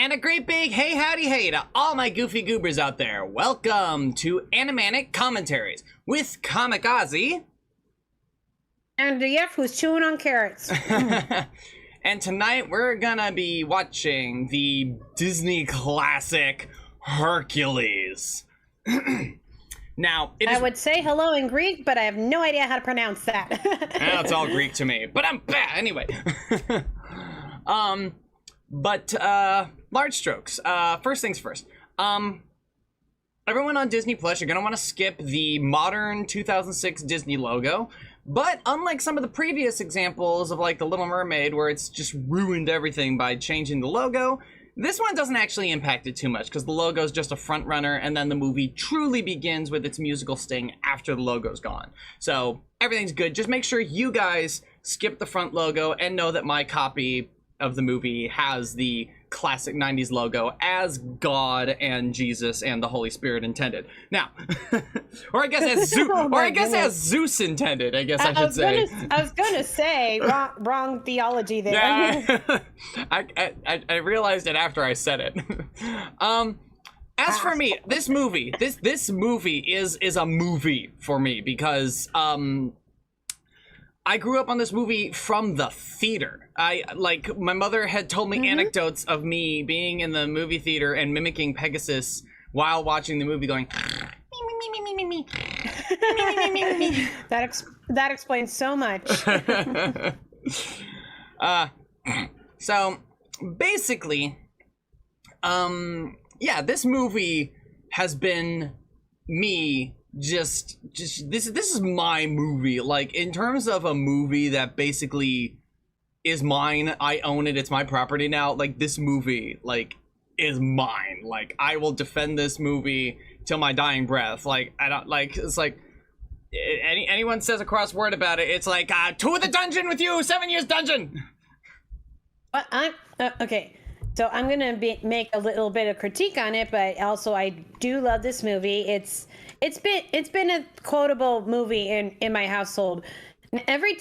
And a great big hey howdy hey to all my goofy goobers out there. Welcome to Animanic Commentaries with Comic Auzi. And the F who's chewing on carrots. And tonight we're gonna be watching the Disney classic Hercules. Now, I would say hello in Greek, but I have no idea how to pronounce that. It's all Greek to me, but I'm bad anyway. Large strokes. First things first. Everyone on Disney Plus, you're gonna want to skip the modern 2006 Disney logo. But unlike some of the previous examples of like The Little Mermaid, where it's just ruined everything by changing the logo, this one doesn't actually impact it too much because the logo is just a front runner, and then the movie truly begins with its musical sting after the logo's gone. So everything's good. Just make sure you guys skip the front logo and know that my copy of the movie has the classic 90s logo as God and Jesus and the Holy Spirit intended. Now, or I guess as as Zeus intended, I guess I should say. I was gonna say wrong theology there. Yeah, I realized it after I said it. As for me, this movie is a movie for me because I grew up on this movie from the theater. My mother had told me anecdotes of me being in the movie theater and mimicking Pegasus while watching the movie, going me. That explains so much. So basically, yeah, this movie has been me. Just this is my movie. Like, in terms of a movie that basically is mine, I own it, it's my property now. Like, this movie is mine. Like, I will defend this movie till my dying breath. Like, I don't like, it's like anyone says a cross word about it, it's like to the dungeon with you, 7 years dungeon. But I'm okay. So I'm gonna make a little bit of critique on it, but also I do love this movie. It's been a quotable movie in my household. Every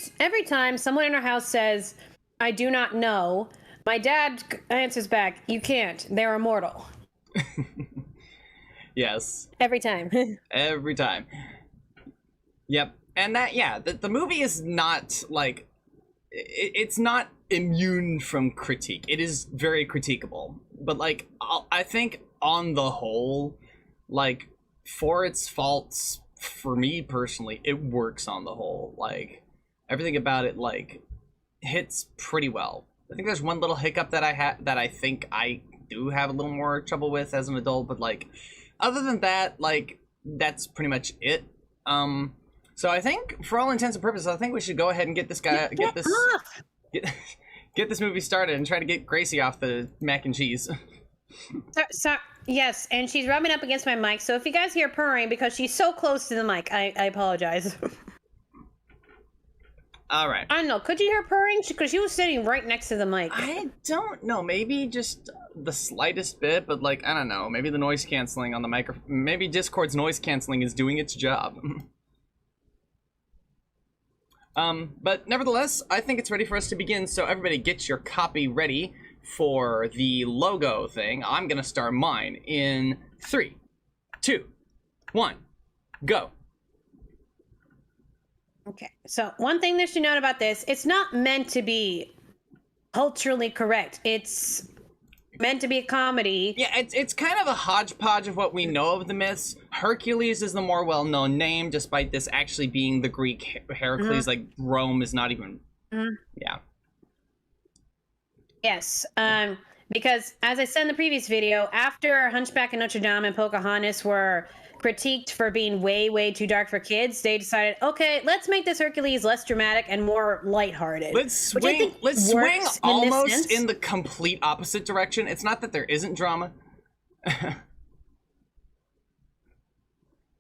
time someone in our house says, "I do not know," my dad answers back, "You can't. They're immortal." Yes. Every time. Every time. Yep. And that, yeah, the movie is not like, it's not immune from critique. It is very critiquable. But like, I think on the whole, like, for its faults, for me personally, it works on the whole. Like, everything about it, like, hits pretty well. I think there's one little hiccup that I think I do have a little more trouble with as an adult, but like, other than that, like, that's pretty much it. So I think, for all intents and purposes, I think we should go ahead and get this movie started and try to get Gracie off the mac and cheese. So yes, and she's rubbing up against my mic. So if you guys hear purring, because she's so close to the mic, I apologize. All right. I don't know. Could you hear purring? Because she was sitting right next to the mic. I don't know. Maybe just the slightest bit, but like, I don't know. Maybe the noise canceling on the microphone. Maybe Discord's noise canceling is doing its job. But nevertheless, I think it's ready for us to begin. So everybody, get your copy ready for the logo thing. I'm gonna start mine in 3, 2, 1, go. Okay, so one thing that you note about this, it's not meant to be culturally correct. It's meant to be a comedy. Yeah, it's kind of a hodgepodge of what we know of the myths. Hercules is the more well-known name, despite this actually being the Greek Hercules. Like, Rome is not even... Yeah. Yes, because as I said in the previous video, after Hunchback of Notre Dame and Pocahontas were critiqued for being way too dark for kids, they decided, okay, let's make this Hercules less dramatic and more lighthearted. Let's swing almost in the complete opposite direction. It's not that there isn't drama.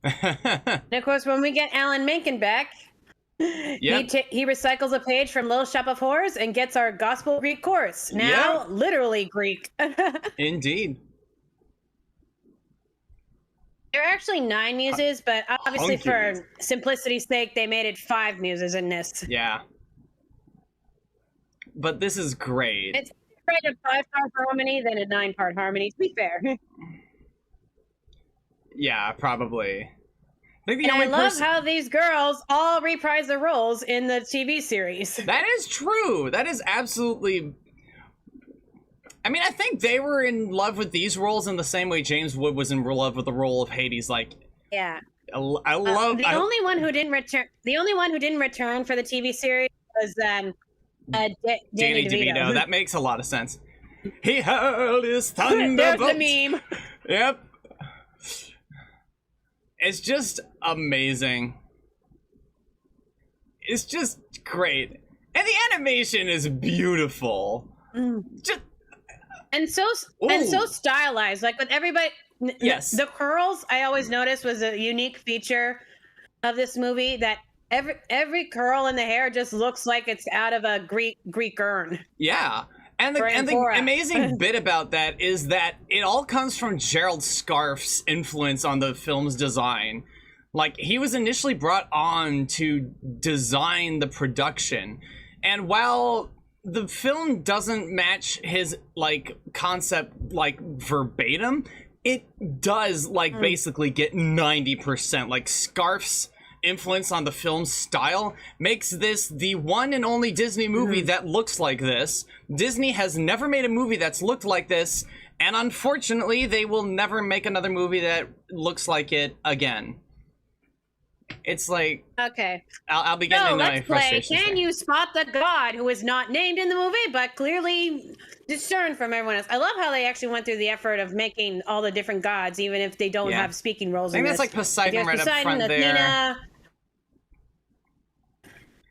And of course, when we get Alan Menken back, yep, he recycles a page from Little Shop of Horrors and gets our gospel Greek chorus. Now, literally Greek. Indeed. There are actually 9 muses, but obviously for simplicity's sake, they made it 5 muses in this. Yeah. But this is great. write a 5-part harmony than a 9-part harmony, to be fair. Yeah, probably. I think the And I only love person... how these girls all reprise their roles in the TV series. That is true. That is absolutely... I mean, I think they were in love with these roles in the same way James Wood was in love with the role of Hades. Like, Yeah. I love... The only one who didn't return for the TV series was Danny DeVito. That makes a lot of sense. He hurled his thunderbolt. There's the meme. Yep. It's just amazing. It's just great. And the animation is beautiful. Just... And so stylized. Like with everybody... Yes. The curls, I always noticed, was a unique feature of this movie, that every curl in the hair just looks like it's out of a Greek urn. Yeah. And the amazing bit about that is that it all comes from Gerald Scarfe's influence on the film's design. Like, he was initially brought on to design the production. And while the film doesn't match his, like, concept, like, verbatim, it does, like, basically get 90%. Like, Scarfe's influence on the film's style makes this the one and only Disney movie that looks like this. Disney has never made a movie that's looked like this, and unfortunately, they will never make another movie that looks like it again. It's like... Okay. I'll be getting into my frustrations. Can you spot the god who is not named in the movie, but clearly discerned from everyone else? I love how they actually went through the effort of making all the different gods, even if they don't have speaking roles in this. I think that's like Poseidon right up front Athena, there.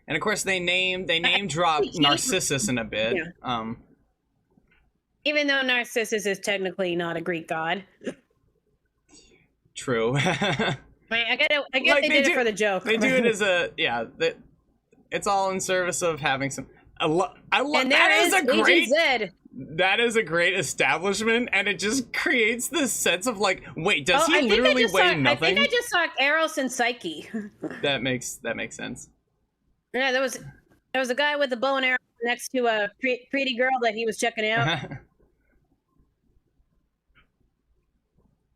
And of course, they name drop Narcissus in a bit. Yeah. Even though Narcissus is technically not a Greek god. True. I guess they did it for the joke. They do it as a it's all in service of having some. I love that is a great establishment, and it just creates this sense of like, wait, does he literally weigh nothing? I think I just saw Eros and Psyche. That makes sense. Yeah, there was a guy with a bow and arrow next to a pretty girl that he was checking out.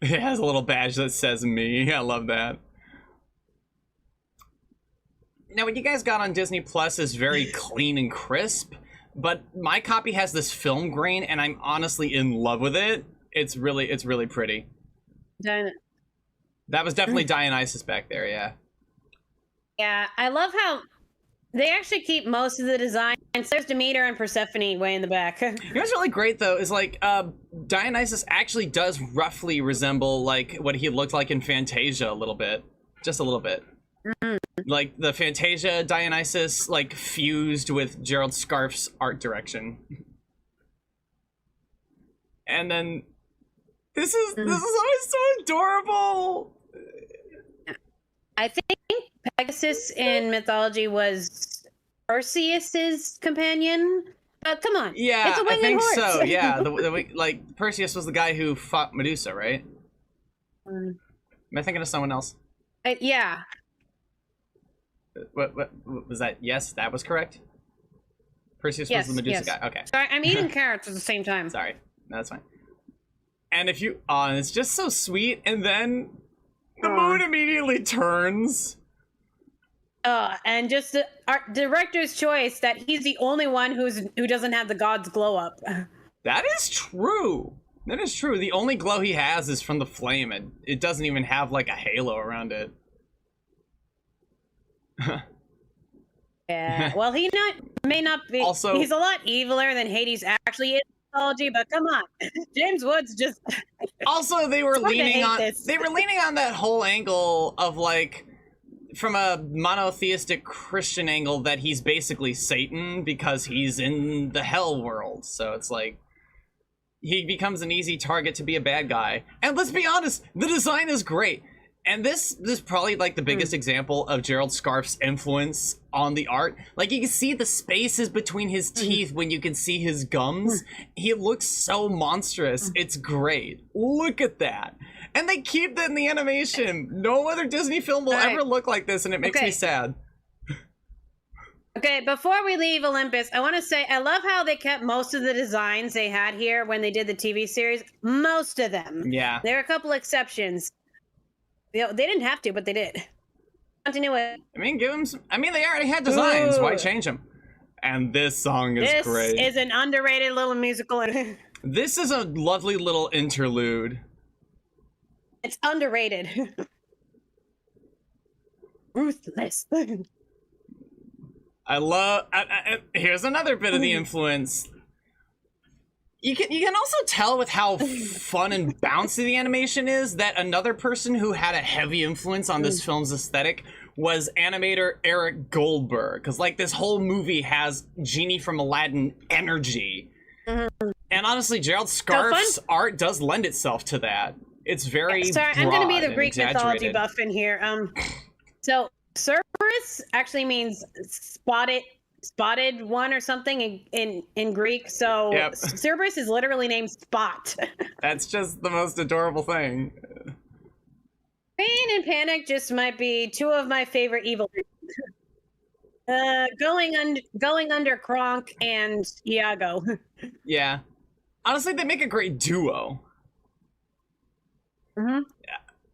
It has a little badge that says me. I love that. Now, what you guys got on Disney Plus is very clean and crisp, but my copy has this film grain, and I'm honestly in love with it. It's really pretty. That was definitely Dionysus back there, yeah. Yeah, I love how they actually keep most of the design. There's Demeter and Persephone way in the back. You know what's really great, though, is like Dionysus actually does roughly resemble like what he looked like in Fantasia a little bit. Just a little bit. Like the Fantasia Dionysus, like fused with Gerald Scarfe's art direction. And then this is always so adorable. I think Pegasus in mythology was Perseus's companion. Come on. Yeah, it's a I think horse. so. Yeah, like Perseus was the guy who fought Medusa, right? Am I thinking of someone else? Yeah. What was that? Yes, that was correct. Perseus was the Medusa guy. Okay. Sorry, I'm eating carrots at the same time. Sorry, no, that's fine. And if you, it's just so sweet, and then the moon immediately turns. And just the art director's choice that he's the only one who doesn't have the god's glow up. That is true. That is true. The only glow he has is from the flame, and it doesn't even have like a halo around it. Yeah. Well, may not be. Also, he's a lot eviler than Hades actually is in mythology, but come on, James Woods just. Also, they were leaning on that whole angle of like, from a monotheistic Christian angle, that he's basically Satan because he's in the hell world. So it's like he becomes an easy target to be a bad guy. And let's be honest, the design is great. And this is probably like the biggest example of Gerald Scarfe's influence on the art. Like, you can see the spaces between his teeth when you can see his gums. He looks so monstrous. It's great. Look at that. And they keep that in the animation. No other Disney film will ever look like this, and it makes me sad. Okay, before we leave Olympus, I want to say I love how they kept most of the designs they had here when they did the TV series. Most of them. Yeah. There are a couple exceptions. They didn't have to, but they did. Continuity. I mean, give them some, I mean, they already had designs. Why Ooh. change them? And this song is great. This is an underrated little musical. This is a lovely little interlude. It's underrated. Ruthless. I love. Here's another bit of the influence. You can also tell with how fun and bouncy the animation is that another person who had a heavy influence on this film's aesthetic was animator Eric Goldberg. Because like this whole movie has Genie from Aladdin energy, and honestly, Gerald Scarfe's art does lend itself to that. It's very sorry. I'm going to be the broad Greek and mythology exaggerated. buff in here. So Cerberus actually means spotted one or something in Greek. So Yep. Cerberus is literally named Spot. That's just the most adorable thing. Pain and Panic just might be two of my favorite evil. Going under Kronk and Iago. Yeah. Honestly, they make a great duo. Mm-hmm.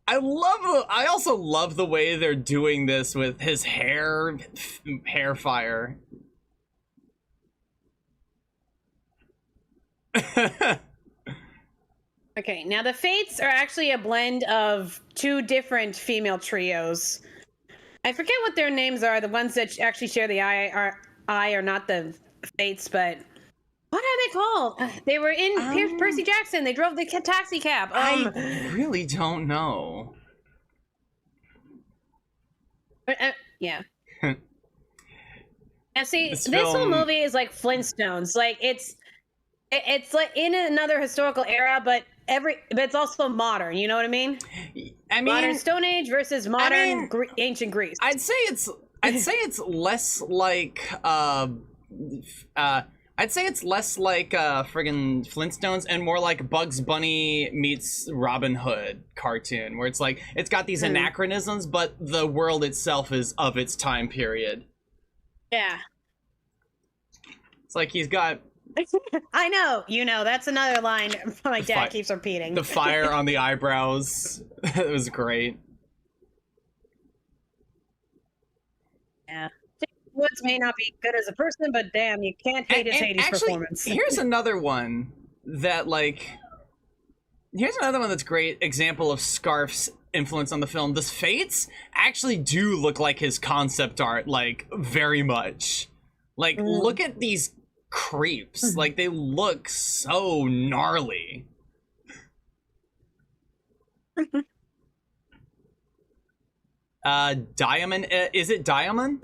I also love the way they're doing this with his hair fire. Okay, now the Fates are actually a blend of two different female trios. I forget what their names are. The ones that actually share the eye are not the Fates, but what are they called? They were in Percy Jackson. They drove the taxi cab. I really don't know. Yeah. Now see, This this whole film- movie is like Flintstones. Like it's like in another historical era, but it's also modern. You know what I mean? I mean, Modern Stone Age versus modern ancient Greece. I'd say it's less like I'd say it's less like friggin' Flintstones and more like Bugs Bunny meets Robin Hood cartoon, where it's like it's got these anachronisms, but the world itself is of its time period. Yeah. It's like he's got I know. That's another line my dad keeps repeating. the fire on the eyebrows. It was great. Yeah. Woods may not be good as a person, but damn, you can't hate his Hades actually, performance. Here's another one that's great example of Scarfe's influence on the film. The Fates actually do look like his concept art, like very much. Like, look at these creeps. Like, they look so gnarly. Diamond, is it Diamond?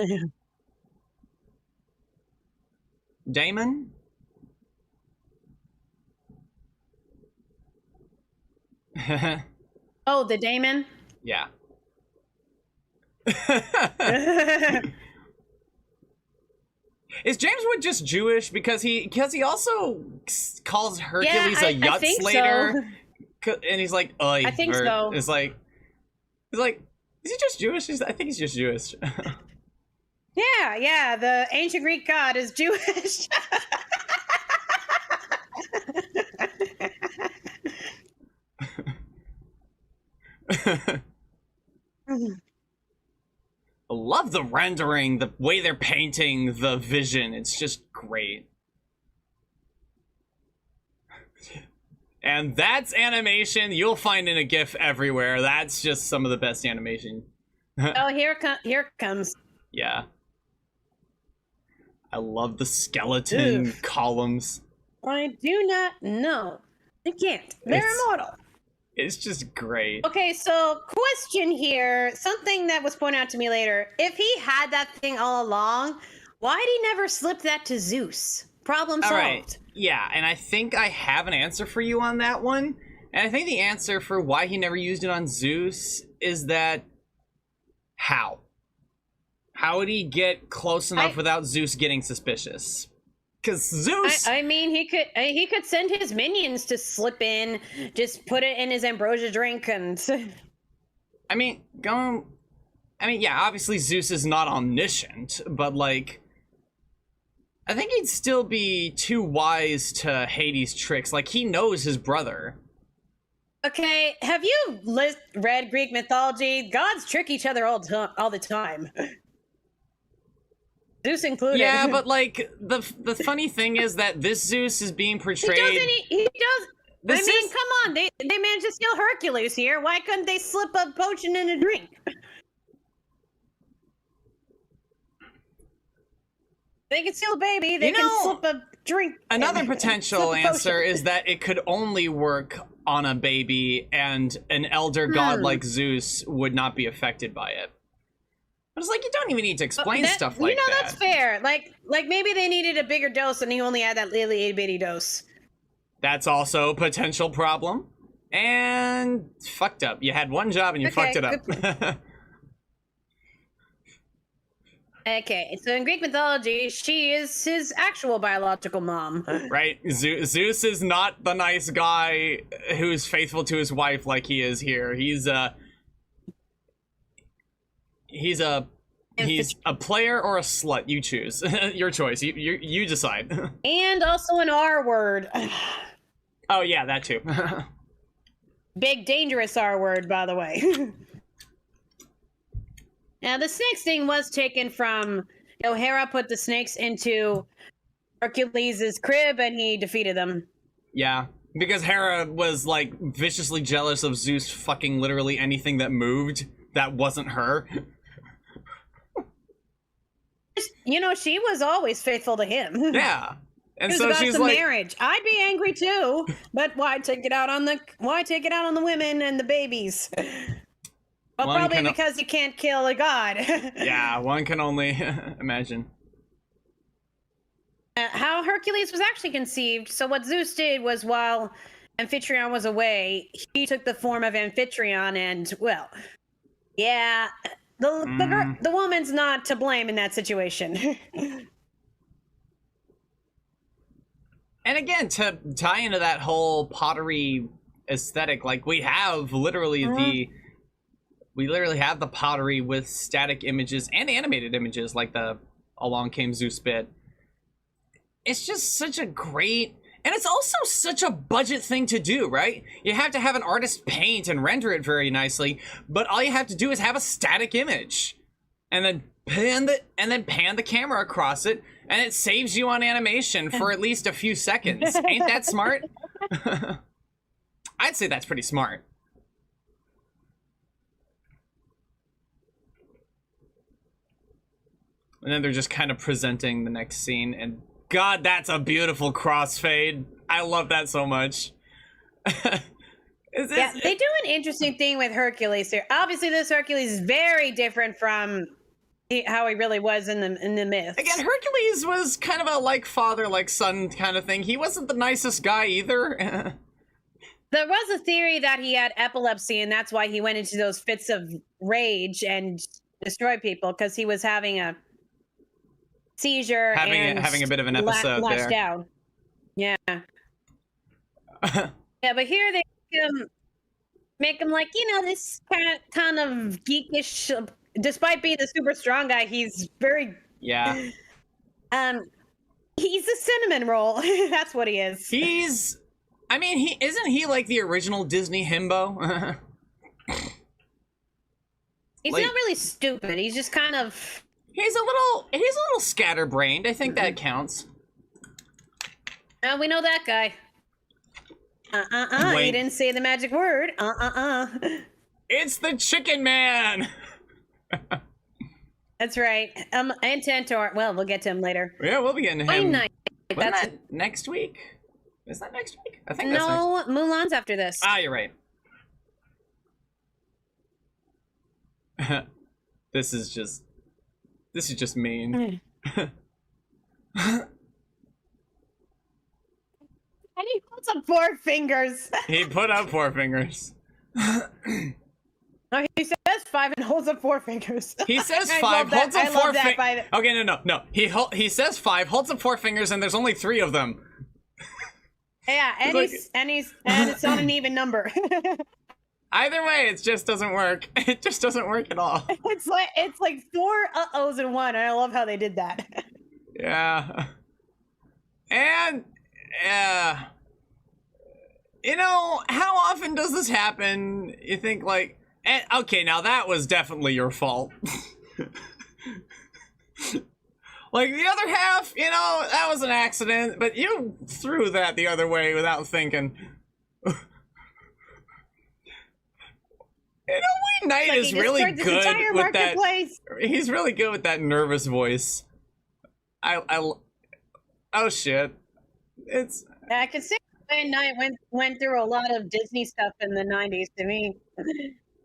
Damon? Oh, the Damon? Yeah. Is James Wood just Jewish because he also calls Hercules a I think Yutzlater? And he's like, I think so. It's like, is he just Jewish? I think he's just Jewish. Yeah, the ancient Greek god is Jewish. I love the rendering, the way they're painting the vision. It's just great. And that's animation you'll find in a GIF everywhere. That's just some of the best animation. Oh, here it comes. Yeah. I love the skeleton columns. I do not know. I can't. They're immortal. It's just great. Okay, so question here. Something that was pointed out to me later. If he had that thing all along, why did he never slip that to Zeus? Problem solved. All right. Yeah, and I think I have an answer for you on that one. And I think the answer for why he never used it on Zeus is that how? How would he get close enough without Zeus getting suspicious? Because Zeus... I mean, he could send his minions to slip in, just put it in his ambrosia drink, and... I mean, yeah, obviously Zeus is not omniscient, but, like, I think he'd still be too wise to Hades' tricks. Like, he knows his brother. Okay, have you read Greek mythology? Gods trick each other all the time. Zeus included. Yeah, but like the funny thing is that this Zeus is being portrayed. He does. This I mean, come on. They managed to steal Hercules here. Why couldn't they slip a potion in a drink? They can steal a baby. They can slip a drink. Another potential answer is that it could only work on a baby, and an elder god like Zeus would not be affected by it. But it's like, you don't even need to explain stuff like that. That's fair. Like maybe they needed a bigger dose, and he only had that little itty bitty dose. That's also a potential problem. And fucked up. You had one job and you fucked it up. Okay, so in Greek mythology, she is his actual biological mom. Right. Zeus is not the nice guy who's faithful to his wife like he is here. He's a player or a slut. You choose. Your choice. You decide. And also an R word. Oh yeah, that too. Big dangerous R word, by the way. Now, the snakes thing was taken from, Hera put the snakes into Hercules' crib and he defeated them. Yeah, because Hera was, like, viciously jealous of Zeus fucking literally anything that moved that wasn't her. She was always faithful to him. Yeah. And it was so about she's the like, marriage. I'd be angry too, but why take it out on the women and the babies? Well, probably because you can't kill a god. Yeah, one can only imagine. How Hercules was actually conceived. So what Zeus did was, while Amphitryon was away, he took the form of Amphitryon, and well, yeah, the woman's not to blame in that situation. And again, to tie into that whole pottery aesthetic, like, we have literally we literally have the pottery with static images and animated images, like the Along Came Zeus bit. It's just such a great, and it's also such a budget thing to do, right? You have to have an artist paint and render it very nicely, but all you have to do is have a static image, and then pan the camera across it, and it saves you on animation for at least a few seconds. Ain't that smart? I'd say that's pretty smart. And then they're just kind of presenting the next scene, and God, that's a beautiful crossfade. I love that so much. Yeah, they do an interesting thing with Hercules here. Obviously, this Hercules is very different from how he really was in the myth. Again, Hercules was kind of a like father, like son kind of thing. He wasn't the nicest guy either. There was a theory that he had epilepsy, and that's why he went into those fits of rage and destroyed people, because he was having a seizure, having a bit of an episode there. Down. Yeah. Yeah, but here they make him like, this kind of geekish. Despite being the super strong guy, he's very he's a cinnamon roll. That's what he is. Isn't he like the original Disney himbo? He's not really stupid. He's just kind of. He's a little scatterbrained. I think that counts. We know that guy. He didn't say the magic word. It's the Chicken Man. That's right. And Tantor. Well, we'll get to him later. Yeah, we'll be getting to him. That's that next week. Is that next week? I think that's next. No, Mulan's after this. Ah, you're right. This is just mean. And he puts up 4 fingers. He put up 4 fingers. No, he says 5 and holds up 4 fingers. He says 5, holds up 4 fingers. Okay, no. He says 5, holds up 4 fingers, and there's only 3 of them. Yeah, and it's not an even number. Either way, it just doesn't work. It just doesn't work at all. It's like 4 uh-ohs in one, and I love how they did that. Yeah. And, you know, how often does this happen? You think, like, okay, now that was definitely your fault. Like, the other half, you know, that was an accident, but you threw that the other way without thinking. You know, Wayne Knight Like, is really good with that. Marketplace. He's really good with that nervous voice. Oh shit. It's. Yeah, I could say Wayne Knight went through a lot of Disney stuff in the 90s to me.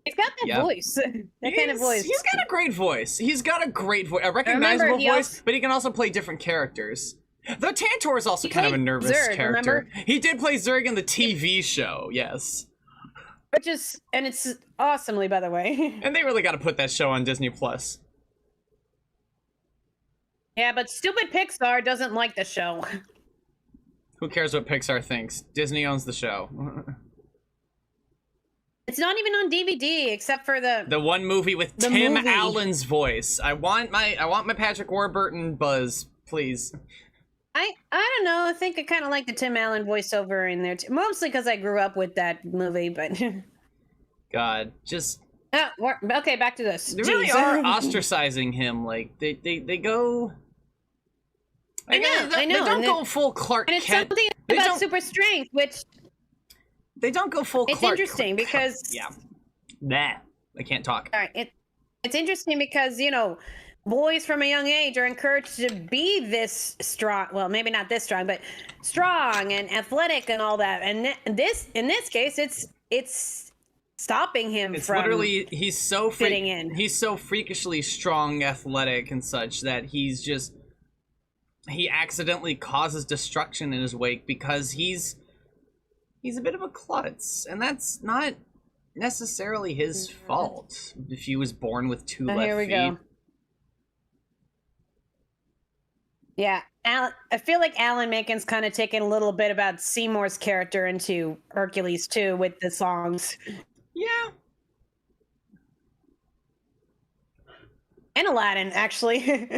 He's got that voice. That kind of voice. He's got a great voice. He's got a great voice. A recognizable voice, but he can also play different characters. Though Tantor is also kind of a nervous character. Remember? He did play Zurg in the TV show, yes. Which is, and it's awesomely, by the way. And they really got to put that show on Disney Plus. Yeah, but stupid Pixar doesn't like the show. Who cares what Pixar thinks? Disney owns the show. It's not even on DVD except for the one movie with Tim Allen's voice. I want my Patrick Warburton buzz, please. I don't know. I think I kind of like the Tim Allen voiceover in there too. Mostly because I grew up with that movie, but God, just okay. Back to this. They really are ostracizing him. Like they go. I know. They don't go full Clark Kent. And it's something about super strength, which they don't go full. It's Clark interesting because I can't talk. All right, it's interesting because you know. Boys from a young age are encouraged to be this strong. Well, maybe not this strong, but strong and athletic and all that. And in this case, it's stopping him from. Literally, he's so fitting in. He's so freakishly strong, athletic, and such that he accidentally causes destruction in his wake because he's a bit of a klutz, and that's not necessarily his fault. If he was born with two left feet. Here we go. Yeah, I feel like Alan Menken's kind of taken a little bit about Seymour's character into Hercules too with the songs. Yeah. And Aladdin, actually.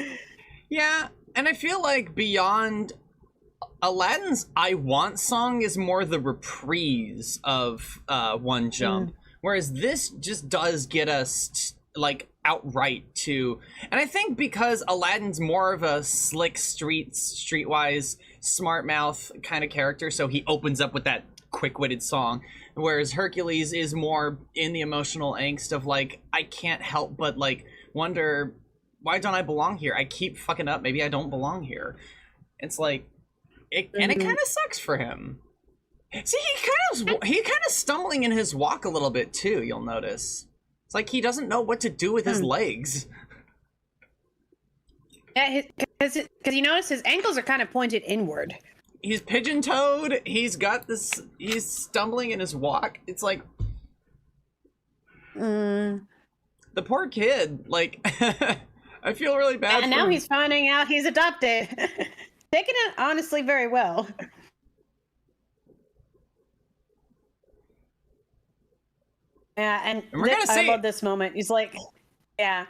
Yeah, and I feel like beyond Aladdin's I Want song is more the reprise of One Jump, whereas this just does get us like outright to, and I think because Aladdin's more of a slick streetwise smart mouth kind of character, so he opens up with that quick-witted song, whereas Hercules is more in the emotional angst of like, I can't help but like wonder, why don't I belong here? I keep fucking up, maybe I don't belong here. It's like and it kind of sucks for him. See, he kind of stumbling in his walk a little bit too, you'll notice. It's like he doesn't know what to do with his legs. Yeah, because you notice his ankles are kind of pointed inward. He's pigeon-toed. He's got this. He's stumbling in his walk. It's like the poor kid. Like I feel really bad. And for now him. He's finding out he's adopted. Taking it honestly very well. Yeah, and I love this moment. He's like, yeah.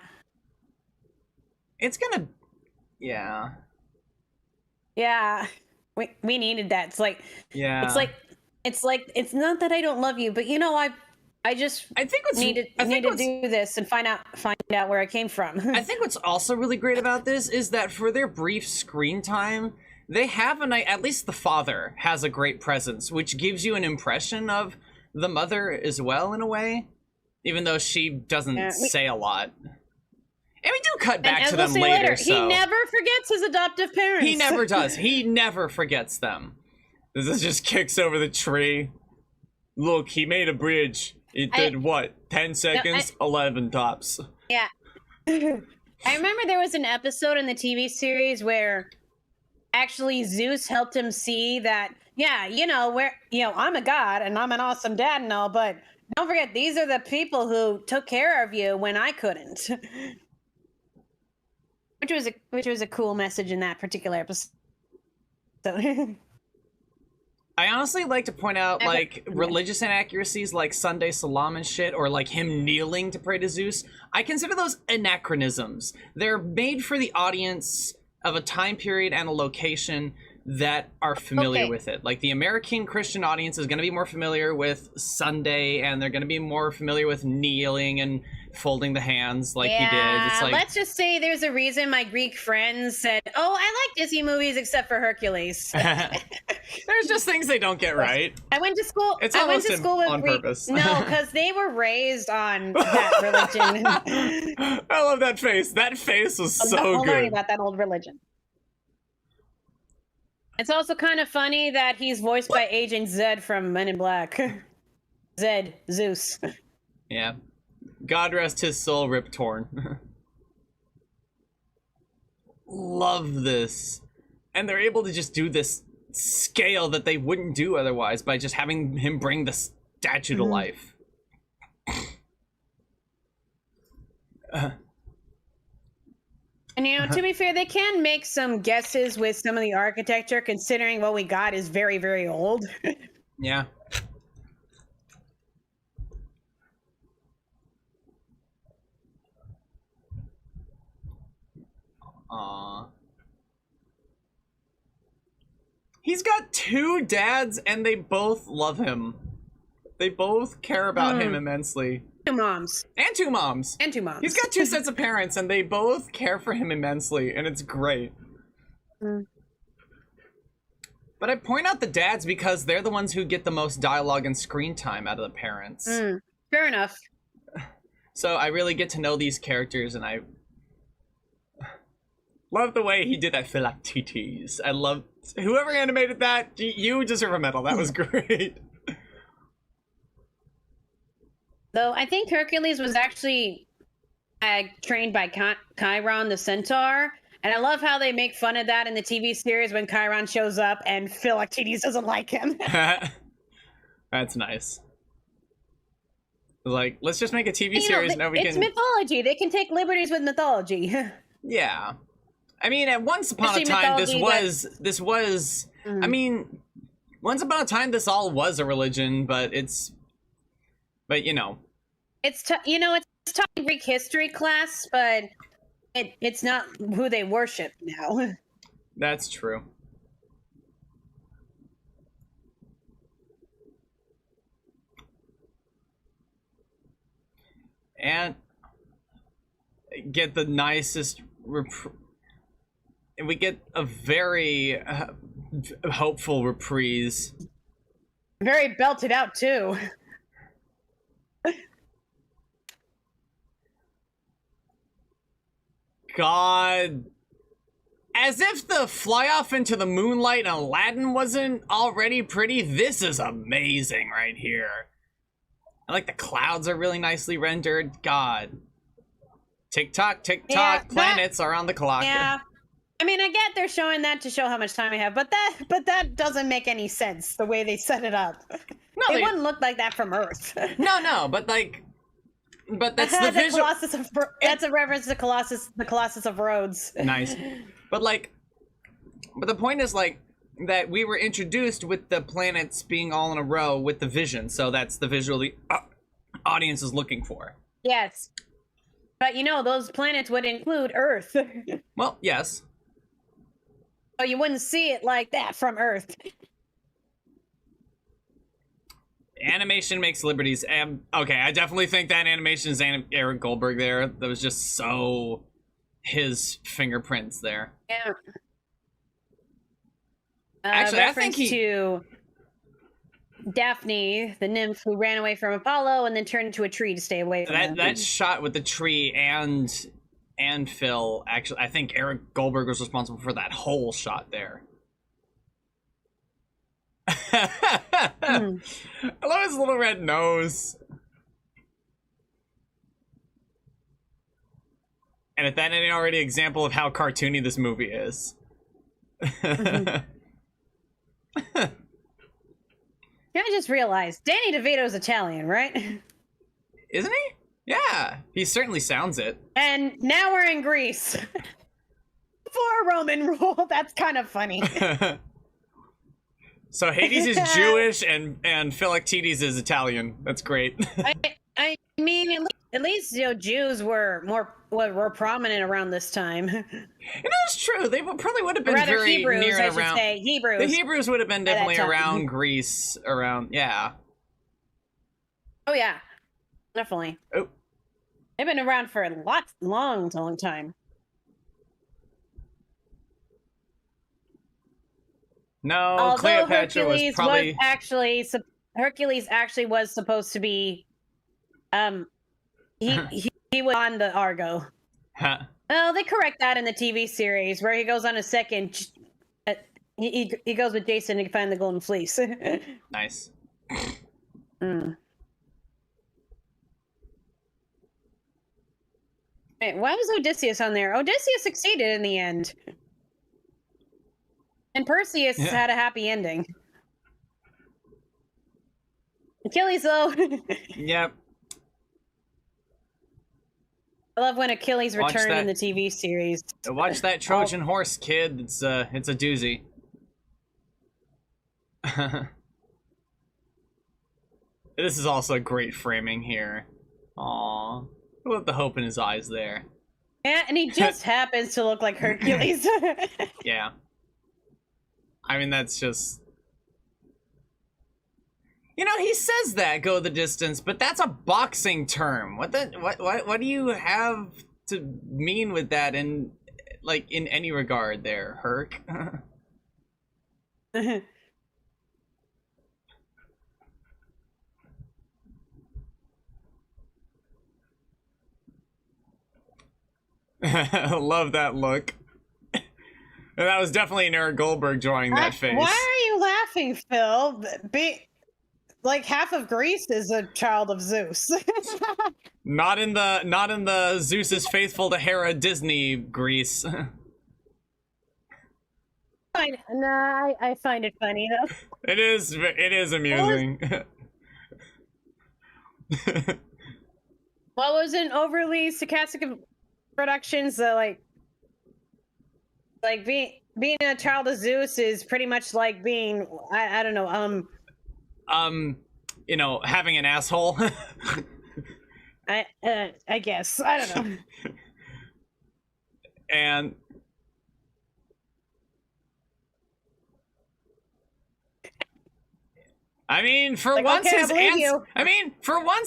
It's gonna, yeah. Yeah, we needed that. It's like, yeah. It's like it's not that I don't love you, but you know, I think need to do this and find out where I came from. I think what's also really great about this is that for their brief screen time, they have at least the father has a great presence, which gives you an impression of the mother as well in a way, even though she doesn't say a lot. And we do cut back to them later. So. He never forgets his adoptive parents. He never does. He never forgets them. This just kicks over the tree. Look, he made a bridge. It did what? 10 seconds? 11 tops. Yeah. I remember there was an episode in the TV series where actually Zeus helped him see that, I'm a god and I'm an awesome dad and all, but don't forget, these are the people who took care of you when I couldn't. Which was a cool message in that particular episode. I honestly like to point out, like, religious inaccuracies like Sunday Salam and shit, or like him kneeling to pray to Zeus. I consider those anachronisms. They're made for the audience of a time period and a location that are familiar Okay. with it. Like the American Christian audience is going to be more familiar with Sunday, and they're going to be more familiar with kneeling and folding the hands like he did. It's like, let's just say there's a reason my Greek friends said, "Oh, I like Disney movies except for Hercules." there's just things they don't get right. I went to school. It's I went almost to school with on Greek. purpose. No, because they were raised on that religion. I love that face. That face was so Don't worry good. about that old religion. It's also kind of funny that he's voiced by Agent Zed from Men in Black. Zed, Zeus. Yeah. God rest his soul, Rip Torn. Love this. And they're able to just do this scale that they wouldn't do otherwise by just having him bring the statue to life. And you know, to be fair, they can make some guesses with some of the architecture, considering what we got is very, very old. Yeah. Aww. He's got two dads, and they both love him. They both care about him immensely. Two moms. And two moms. And two moms. He's got two sets of parents, and they both care for him immensely, and it's great. But I point out the dads because they're the ones who get the most dialogue and screen time out of the parents. Fair enough. So I really get to know these characters, and I love the way he did that phylactetes. I love whoever animated that. You deserve a medal. That was great. Though I think Hercules was actually trained by Chiron the Centaur. And I love how they make fun of that in the TV series when Chiron shows up and Philoctetes doesn't like him. That's nice. Like, let's just make a TV series now we it's can... mythology. They can take liberties with mythology. Yeah. I mean, at once upon a Especially time, mythology this was... I mean, once upon a time, this all was a religion, but it's... But, you know. It's taught in Greek history class, but it's not who they worship now. That's true. And get the nicest and we get a very hopeful reprise. Very belted out too. God, as if the fly off into the moonlight in Aladdin wasn't already pretty. This is amazing right here. I like the clouds are really nicely rendered. God. Tick tock, planets are on the clock. Yeah. I mean, I get they're showing that to show how much time we have, but that doesn't make any sense the way they set it up. No, it wouldn't look like that from Earth. No, but that's the visual. That's a reference to the Colossus of Rhodes. Nice. But the point is that we were introduced with the planets being all in a row with the vision, so that's the visual the audience is looking for. Yes. But those planets would include Earth. Well, yes. So you wouldn't see it like that from Earth. Animation makes liberties. Okay, I definitely think that animation is Eric Goldberg there. That was just so his fingerprints there. Yeah. Actually, I think to Daphne, the nymph who ran away from Apollo and then turned into a tree to stay away from him. That shot with the tree and Phil, actually, I think Eric Goldberg was responsible for that whole shot there. I love his little red nose. And if that ain't already an example of how cartoony this movie is. I just realized Danny DeVito's Italian, right? Isn't he? Yeah, he certainly sounds it. And now we're in Greece. For Roman rule, that's kind of funny. So Hades is Jewish and Philoctetes is Italian. That's great. I mean, at least at least Jews were prominent around this time. It's true. They probably would have been Rather very Hebrews, near I and should around. say Hebrews. The Hebrews would have been definitely time. around Greece, yeah. Oh yeah, definitely. Oh. They've been around for a long time. No, although Cleopatra Hercules was probably Hercules actually was supposed to be, he was on the Argo. Huh. Well, they correct that in the TV series where he goes on a second. He goes with Jason to find the Golden Fleece. Nice. Mm. Wait, why was Odysseus on there? Odysseus succeeded in the end. And Perseus had a happy ending. Achilles, though. Yep. I love when Achilles returned in the TV series. Watch that Trojan horse, kid. It's a doozy. This is also great framing here. Aww. I love the hope in his eyes there. Yeah, and he just happens to look like Hercules. Yeah. I mean, that's just... he says that, go the distance, but that's a boxing term. What do you have to mean with that in any regard there, Herc? Love that look. And that was definitely an Eric Goldberg drawing that face. Why are you laughing, Phil? Like half of Greece is a child of Zeus. Not in the Zeus is faithful to Hera Disney Greece. I find it funny though. It is amusing. What was an overly sarcastic productions that like being a child of Zeus is pretty much like being I don't know having an asshole. I guess I don't know. And I mean, for once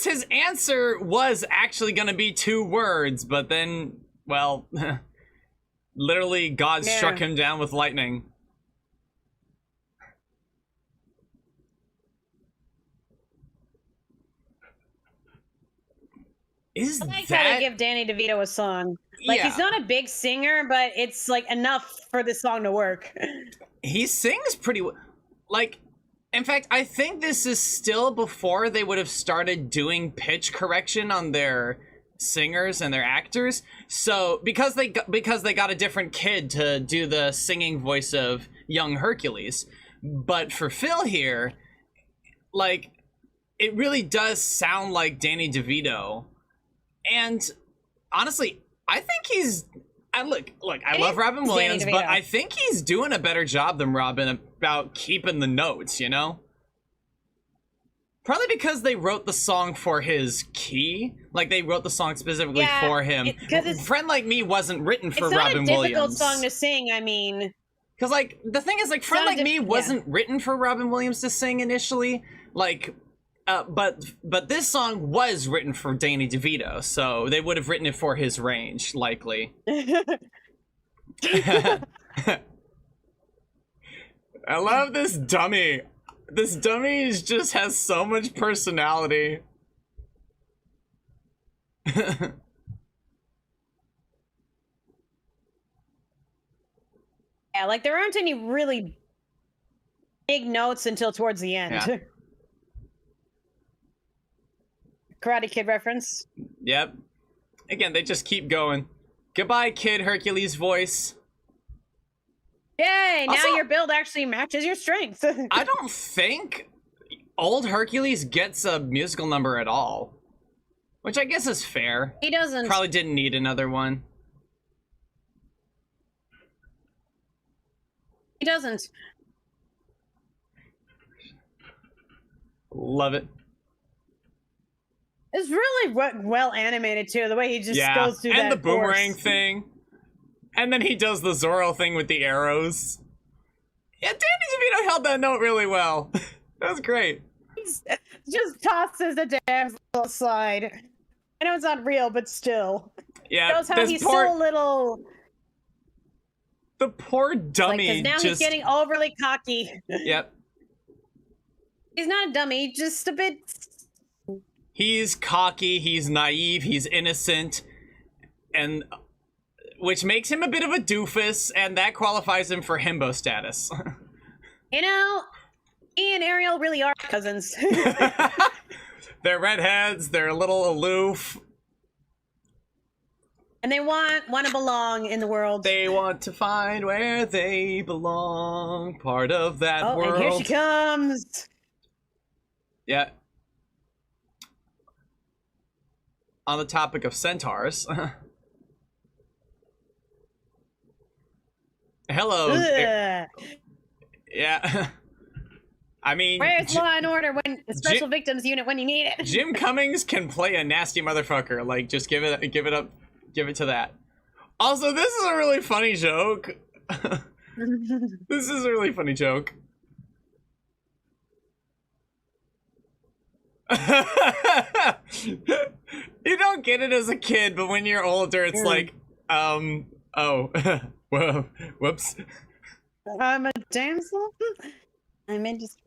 his answer was actually going to be 2 words, but then, well, literally God struck him down with lightning. I gotta give Danny DeVito a song. He's not a big singer, but it's like enough for the song to work. He sings pretty well. In fact, I think this is still before they would have started doing pitch correction on their singers and their actors. So because they got a different kid to do the singing voice of young Hercules, but for Phil here, it really does sound like Danny DeVito. And honestly, I think he's... I love Robin Williams, but I think he's doing a better job than Robin about keeping the notes, Probably because they wrote the song for his key. They wrote the song specifically for him. Friend Like Me wasn't written for Robin Williams. It's not a difficult song to sing, I mean... Because, the thing is, Friend Like Me wasn't written for Robin Williams to sing initially. But this song was written for Danny DeVito, so they would have written it for his range, likely. I love this dummy. This dummy just has so much personality. Yeah, there aren't any really big notes until towards the end. Yeah. Karate Kid reference. Yep. Again, they just keep going. Goodbye, Kid Hercules voice. Yay! Now your build actually matches your strength. I don't think old Hercules gets a musical number at all. Which I guess is fair. He doesn't. Probably didn't need another one. He doesn't. Love it. It's really well animated too. The way he just goes through and that the boomerang course. thing, and then he does the Zorro thing with the arrows. Yeah, Danny DeVito held that note really well. That was great. Just tosses the damn aside. I know it's not real, but still. Yeah, Shows how he's still a little. The poor dummy. Because now he's getting overly cocky. Yep. He's not a dummy, just a bit. He's cocky. He's naive. He's innocent, and which makes him a bit of a doofus, and that qualifies him for himbo status. You know, he and Ariel really are cousins. They're redheads. They're a little aloof. And they want to belong in the world. They want to find where they belong. Part of that world. And here she comes. Yeah. On the topic of centaurs. Hello. Yeah. I mean, where's Law and Order when Special Victims Unit when you need it? Jim Cummings can play a nasty motherfucker. Like, just give it up, give it to that. Also, this is a really funny joke. This is a really funny joke. You don't get it as a kid, but when you're older, it's like, oh, whoa, whoops. I'm a damsel. I'm in just.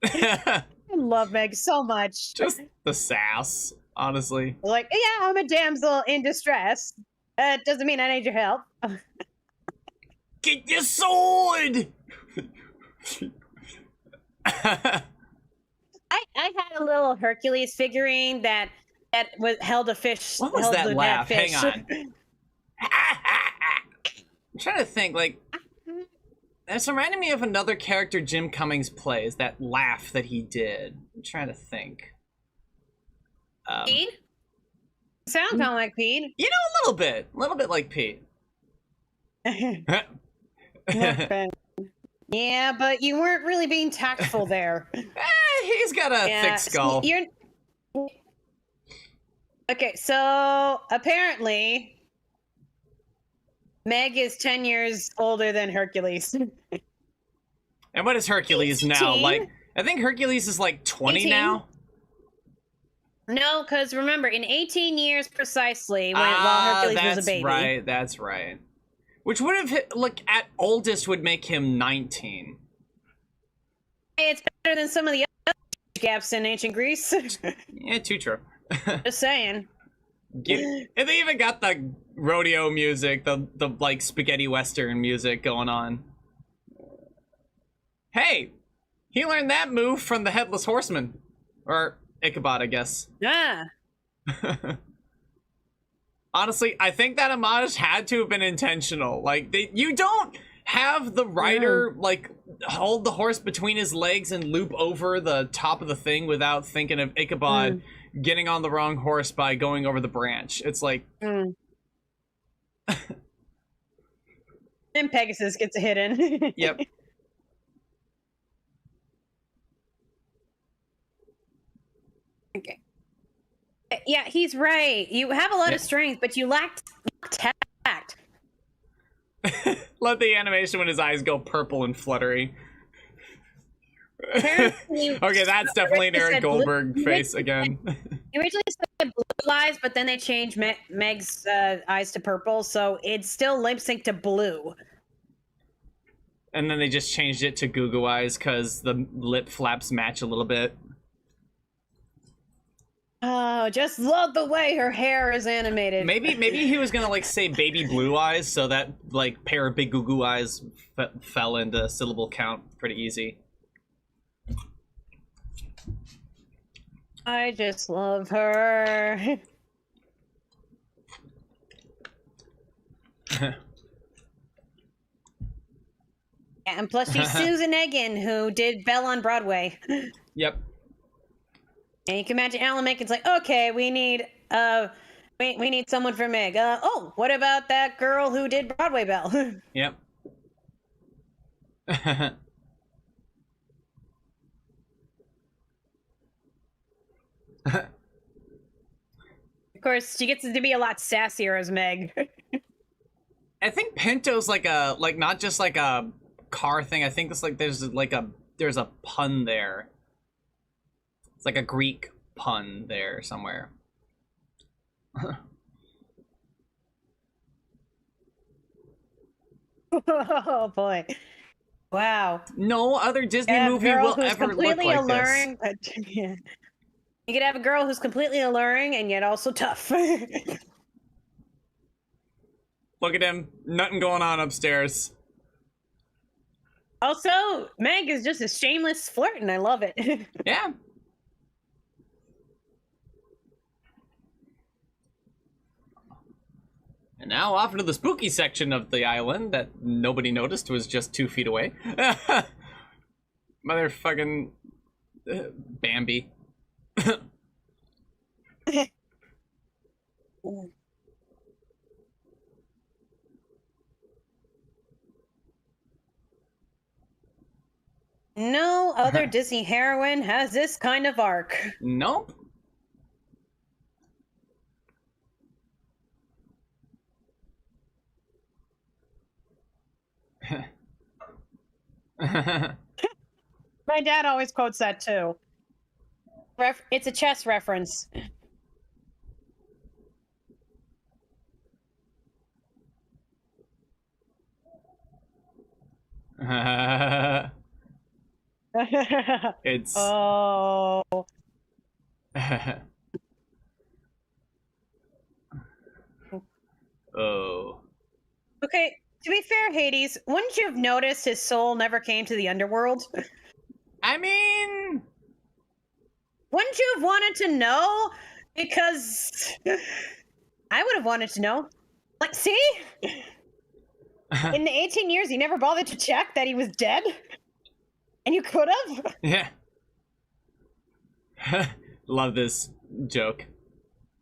I love Meg so much. Just the sass, honestly. Like, yeah, I'm a damsel in distress. Doesn't mean I need your help. Get your sword! I had a little Hercules figurine that held a fish. What was that laugh? Hang on. I'm trying to think, like, this reminded me of another character Jim Cummings plays, that laugh that he did. I'm trying to think. Pete? Sound kind of like Pete. You know, a little bit like Pete. Yeah, but you weren't really being tactful there. He's got a thick skull. Okay, so apparently Meg is 10 years older than Hercules. And what is Hercules 18? Now? Like, I think Hercules is like 20 18? Now. No, because remember, in 18 years precisely, while Hercules was a baby. That's right. Which would have hit, like, at oldest would make him 19. Hey, it's better than some of the other gaps in ancient Greece. Yeah, too true. Just saying. And they even got the rodeo music, the like spaghetti western music going on. Hey, he learned that move from the Headless Horseman, or Ichabod, I guess. Yeah. Honestly, I think that homage had to have been intentional. Like, you don't have the rider like hold the horse between his legs and loop over the top of the thing without thinking of Ichabod getting on the wrong horse by going over the branch. It's like and Pegasus gets a hit in. Yep. Okay. Yeah, he's right. You have a lot of strength, but you lack tact. Let the animation when his eyes go purple and fluttery. Okay, that's definitely an Eric Goldberg face again. He originally said blue eyes, but then they changed Meg's eyes to purple, so it's still lip sync to blue. And then they just changed it to Goo Goo eyes because the lip flaps match a little bit. Oh, just love the way her hair is animated. Maybe he was gonna like say baby blue eyes, so that like pair of big Goo Goo eyes fell into syllable count pretty easy. I just love her. And plus she's Susan Egan, who did Belle on Broadway. Yep. And you can imagine Alan Menken's like, okay, we need someone for Meg. Oh, what about that girl who did Broadway Belle? Yep. Of course, she gets to be a lot sassier as Meg. I think Pinto's like not just like a car thing. I think it's like there's a pun there. It's like a Greek pun there somewhere. Oh boy. Wow. No other Disney movie will ever look like alluring, this. But, yeah. You could have a girl who's completely alluring and yet also tough. Look at him. Nothing going on upstairs. Also, Meg is just a shameless flirt, and I love it. Yeah. And now off into the spooky section of the island that nobody noticed was just 2 feet away. Motherfucking Bambi. No other Disney heroine has this kind of arc. Nope. My dad always quotes that too. It's a chess reference. It's oh. Oh. Okay, to be fair, Hades, wouldn't you have noticed his soul never came to the underworld? I mean, wouldn't you have wanted to know? Because I would have wanted to know. Like, see? In the 18 years, he never bothered to check that he was dead? And you could have? Yeah. Love this joke.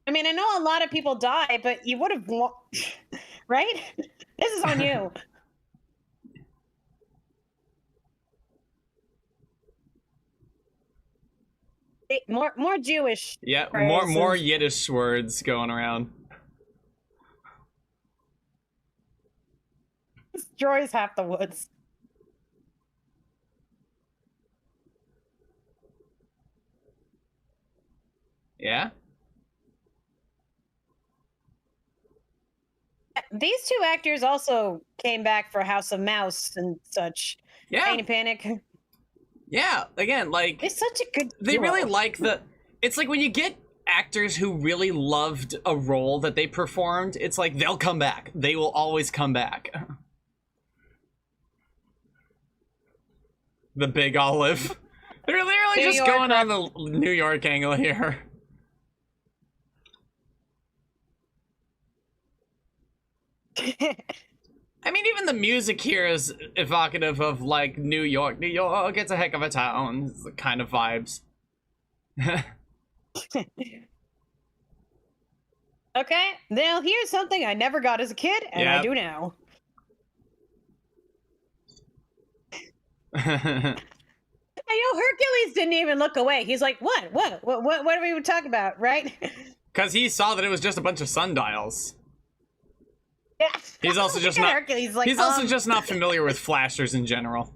I mean, I know a lot of people die, but you would have... Right? This is on you. More Jewish. Yeah, phrases. more Yiddish words going around. Destroys half the woods. Yeah? These two actors also came back for House of Mouse and such. Yeah. Pain and Panic. Yeah, again, like... It's such a good They duo. really like the... It's like when you get actors who really loved a role that they performed, it's like they'll come back. They will always come back. The Big Olive. They're literally just going on the New York angle here. I mean, even the music here is evocative of, like, New York. New York, it's a heck of a town. It's the kind of vibes. Okay, now here's something I never got as a kid, and I do now. I know Hercules didn't even look away. He's like, what are we talking about, right? Because he saw that it was just a bunch of sundials. Yeah. He's also just not. Hercules, like, he's also just not familiar with flashers in general.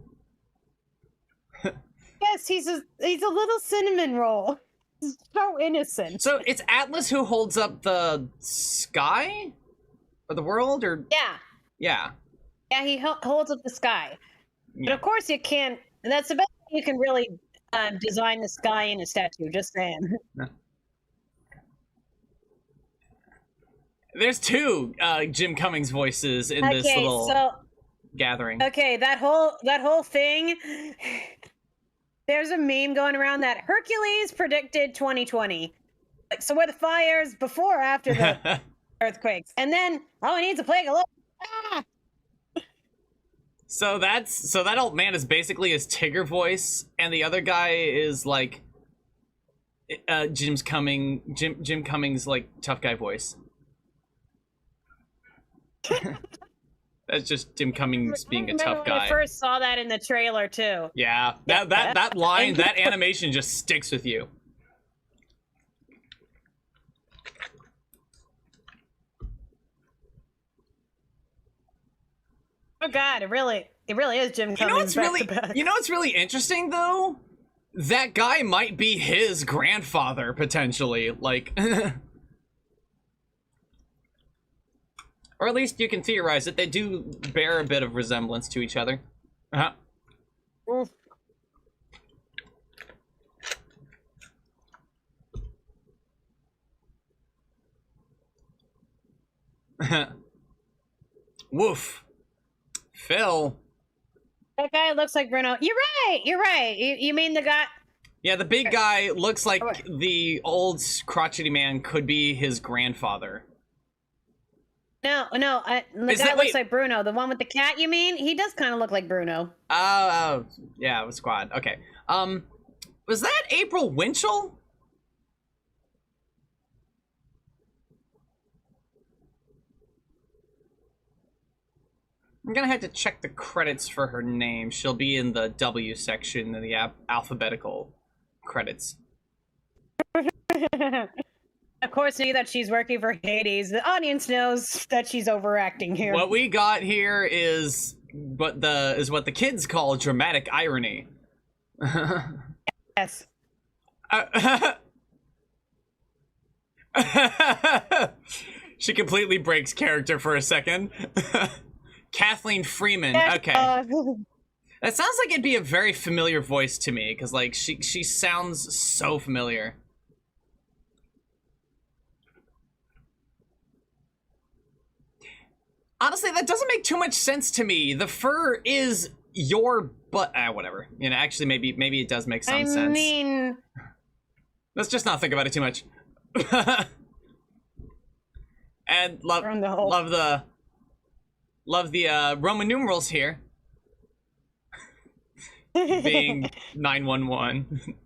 Yes, he's a little cinnamon roll. He's so innocent. So it's Atlas who holds up the sky, or the world, or yeah. He holds up the sky. Yeah. But of course you can't. That's the best way you can really design the sky in a statue. Just saying. There's two Jim Cummings voices in this little gathering. Okay, that whole thing. There's a meme going around that Hercules predicted 2020. Like, so were the fires before or after the earthquakes? And then he needs a plague of So that old man is basically his Tigger voice, and the other guy is like Jim Cummings like tough guy voice. That's just Jim Cummings being a tough guy. I first saw that in the trailer too. Yeah, that line, that animation just sticks with you. Oh God, it really is Jim Cummings. You know what's back really, to back. you know what's really interesting though? That guy might be his grandfather potentially, like, or at least you can theorize that they do bear a bit of resemblance to each other. Uh-huh. Oof. Woof. Phil. That guy looks like Bruno. You're right. You're right. You mean the guy? Yeah, the big guy looks like the old crotchety man could be his grandfather. No. The guy looks like Bruno. The one with the cat. You mean? He does kind of look like Bruno. Oh, yeah, it was Squad. Okay. Was that April Winchell? I'm gonna have to check the credits for her name. She'll be in the W section in the alphabetical credits. Of course, now that she's working for Hades, the audience knows that she's overacting here. What we got here is what the kids call dramatic irony. Yes. She completely breaks character for a second. Kathleen Freeman. Okay. That sounds like it'd be a very familiar voice to me, because like she sounds so familiar. Honestly, that doesn't make too much sense to me. The fur is your butt. Whatever. You know, actually, maybe it does make some sense. I mean, let's just not think about it too much. And love the Roman numerals here. Being 911.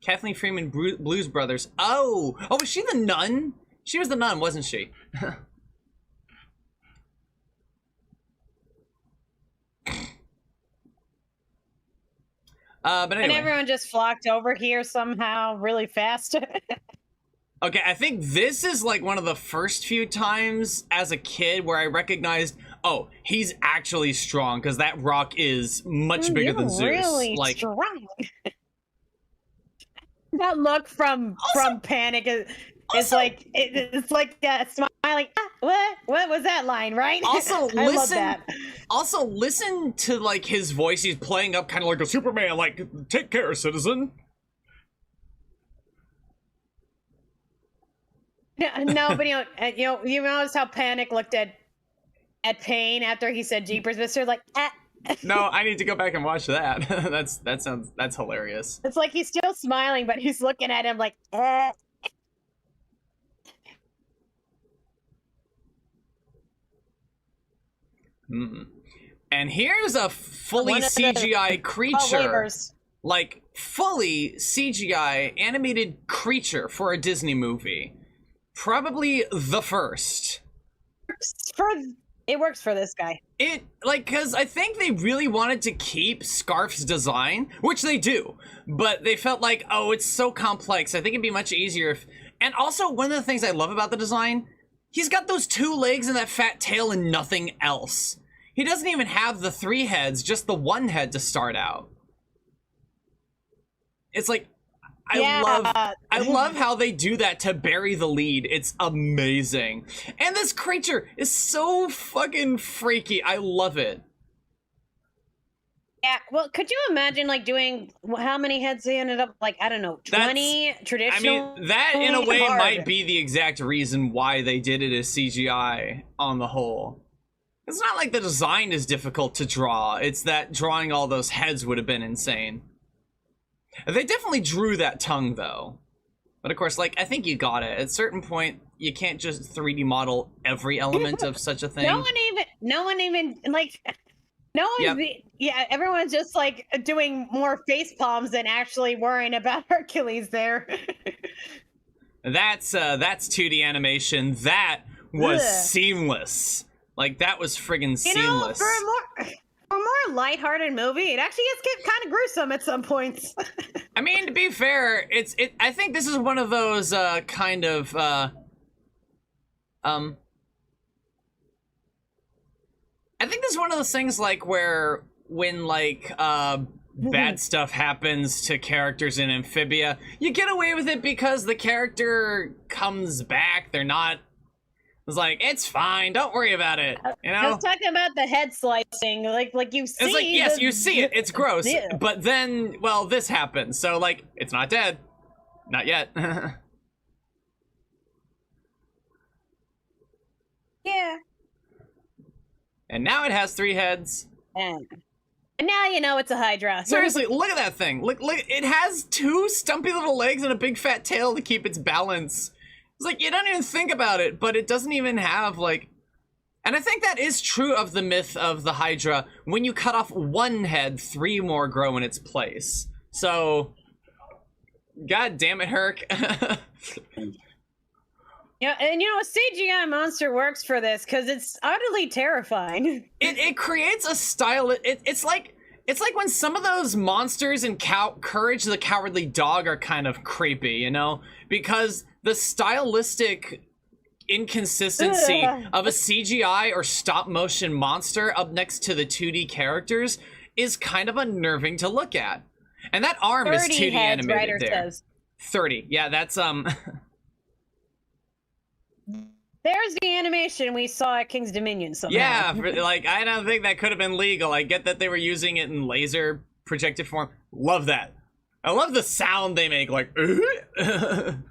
Kathleen Freeman, Blues Brothers. Oh, was she the nun? She was the nun, wasn't she? But anyway. And everyone just flocked over here somehow really fast. Okay, I think this is like one of the first few times as a kid where I recognized, oh, he's actually strong, because that rock is much bigger than Zeus. Really like strong. That look from Panic is like it's like smiling. What was that line, right? Also, I love that. Also, listen to like his voice. He's playing up kind of like a Superman, like, take care, citizen. No, but you notice how Panic looked at Pain after he said Jeepers Mister, like, No, I need to go back and watch that. That's hilarious. It's like he's still smiling, but he's looking at him like, And here's a fully CGI creature. Like, fully CGI animated creature for a Disney movie. Probably the first. It works for this guy. Because I think they really wanted to keep Scarf's design, which they do, but they felt like, oh, it's so complex. I think it'd be much easier if... And also, one of the things I love about the design, he's got those 2 legs and that fat tail and nothing else. He doesn't even have the 3 heads, just the 1 head to start out. It's like, I love how they do that to bury the lead. It's amazing. And this creature is so fucking freaky. I love it. Yeah, well, could you imagine, like, doing how many heads they ended up, like, I don't know, 20 traditional? I mean, that in a way might be the exact reason why they did it as CGI on the whole. It's not like the design is difficult to draw. It's that drawing all those heads would have been insane. They definitely drew that tongue, though. But of course, like, I think you got it. At a certain point, you can't just 3D model every element of such a thing. No one even, like, no one's, yeah, everyone's just, like, doing more face palms than actually worrying about Hercules there. That's 2D animation. That was seamless. Like, that was friggin' seamless. For a more lighthearted movie, it actually gets kind of gruesome at some points. I mean, to be fair, I think this is one of those kind of I think this is one of those things like where when like bad stuff happens to characters in Amphibia, you get away with it because the character comes back. They're not. It's like, it's fine, don't worry about it. You know? I was talking about the head slicing, like you see. It's like, yes, you see it, it's gross. Yeah. But then, well, this happens. So like, it's not dead. Not yet. Yeah. And now it has 3 heads. And now you know it's a Hydra. Seriously, look at that thing. Look, it has 2 stumpy little legs and a big fat tail to keep its balance. It's like, you don't even think about it, but it doesn't even have, like... And I think that is true of the myth of the Hydra. When you cut off 1 head, 3 more grow in its place. So... God damn it, Herc. Yeah, and you know, a CGI monster works for this because it's utterly terrifying. It creates a style. It's like when some of those monsters in Courage the Cowardly Dog are kind of creepy, you know, because the stylistic inconsistency of a CGI or stop motion monster up next to the 2D characters is kind of unnerving to look at. And that arm is 2D heads, animated there. Says. 30. Yeah, that's There's the animation we saw at King's Dominion somehow. Yeah, like, I don't think that could have been legal. I get that they were using it in laser projected form. Love that. I love the sound they make, like... And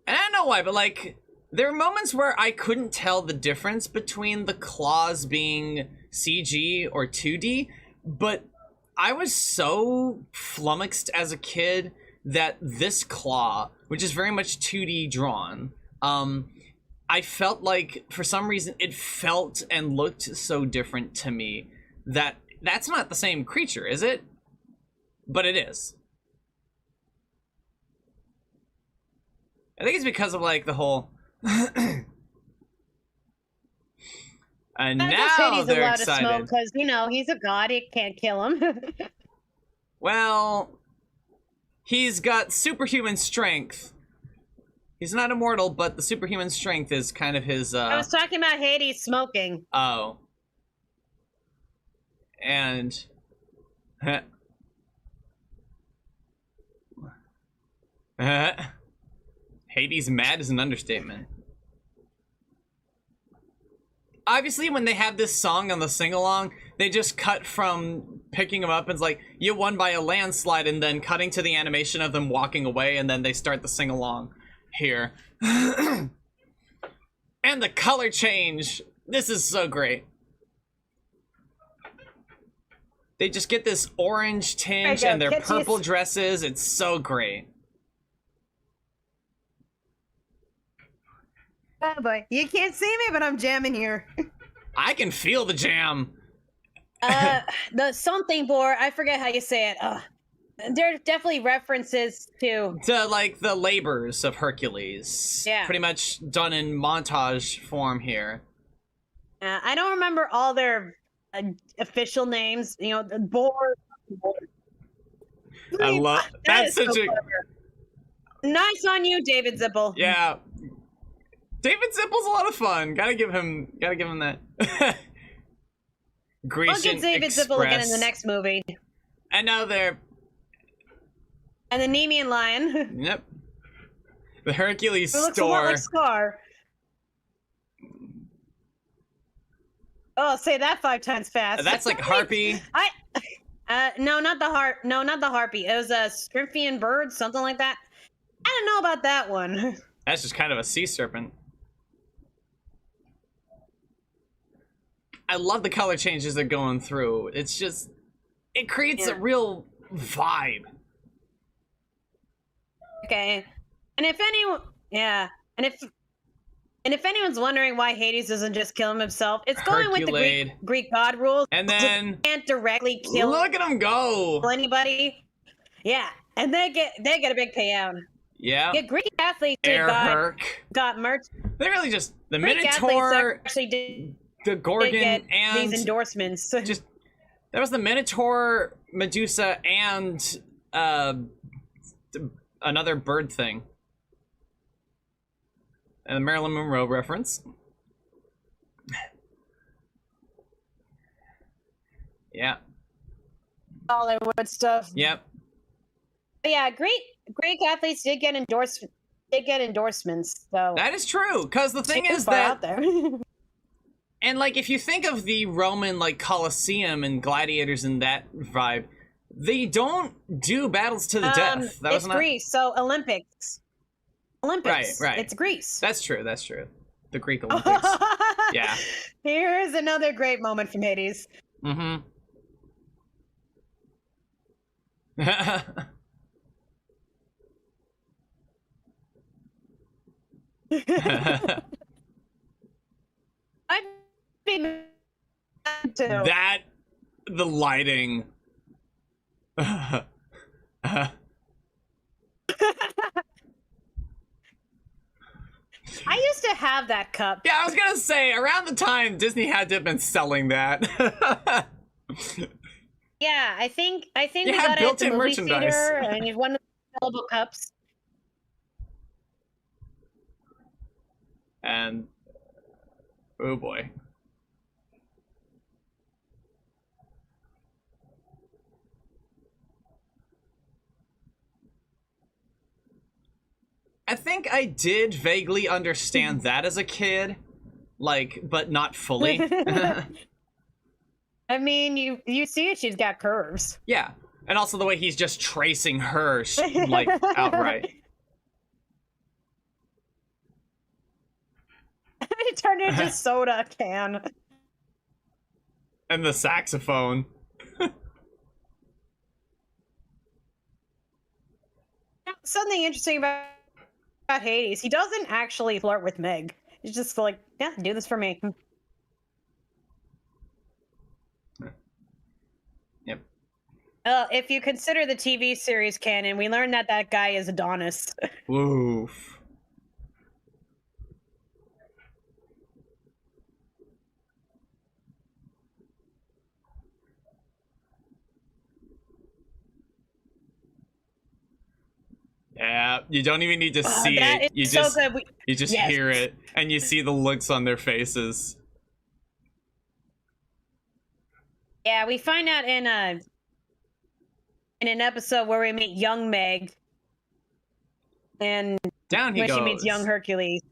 I don't know why, but, like, there are moments where I couldn't tell the difference between the claws being CG or 2D, but I was so flummoxed as a kid that this claw, which is very much 2D drawn, I felt like, for some reason, it felt and looked so different to me that that's not the same creature, is it? But it is. I think it's because of, like, the whole... And now they're excited. Because, you know, he's a god, it can't kill him. Well... He's got superhuman strength. He's not immortal, but the superhuman strength is kind of his, I was talking about Hades smoking. Oh. And... Hades mad is an understatement. Obviously, when they have this song on the sing-along, they just cut from picking them up and it's like, you won by a landslide, and then cutting to the animation of them walking away, and then they start the sing-along here. And the color change! This is so great. They just get this orange tinge and their purple dresses. It's so great. Oh boy, you can't see me, but I'm jamming here. I can feel the jam. The something board, I forget how you say it. There are definitely references to like the labors of Hercules. Yeah. Pretty much done in montage form here. I don't remember all their official names. You know, the board. I love that's such a clever. Nice on you, David Zippel. Yeah. David Zippel's a lot of fun. Gotta give him that. We'll get David Zippel again in the next movie. And now they're... And the Nemean Lion. Yep. The Hercules It looks store. a lot like Scar. Oh, say that 5 times fast. That's like Harpy. No, not the Harpy. It was a Stymphian bird, something like that. I don't know about that one. That's just kind of a sea serpent. I love the color changes they're going through. It's just, it creates a real vibe. Okay. And if anyone, and if anyone's wondering why Hades doesn't just kill him himself, it's going with the Greek god rules. And then you can't directly kill. Look at him go. Anybody? Yeah, and they get a big payout. Yeah. Yeah, Greek athletes got merch. They really just the Greek Minotaur actually did. The Gorgon and these endorsements. Just that was the Minotaur, Medusa, and another bird thing. And the Marilyn Monroe reference. Yeah. Hollywood stuff. Yep. But yeah, Greek athletes did get endorsements. So That is true. Because the thing is far that, out there. and like if you think of the Roman like Colosseum and gladiators and that vibe, they don't do battles to the death. That it's was not Greece, so Olympics. Right. It's Greece. That's true. The Greek Olympics. Yeah. Here's another great moment from Hades. Mm-hmm. I'd be mad too. That the lighting. I used to have that cup. Yeah, I was gonna say around the time Disney had to have been selling that. Yeah, I think You we have got it at the built-in movie merchandise. theater, and you one of the sellable cups. And oh boy. I think I did vaguely understand that as a kid, like, but not fully. I mean, you see it, she's got curves. Yeah, and also the way he's just tracing her, like, outright. It turned into soda can. And the saxophone. Something interesting about Hades, he doesn't actually flirt with Meg. He's just like, yeah, do this for me. Yep. If you consider the TV series canon, we learned that guy is Adonis. Woof. Yeah, you don't even need to see it. You so just good. you just Yes. hear it, and you see the looks on their faces. Yeah, we find out in an episode where we meet young Meg, and Down he when goes. she meets young Hercules.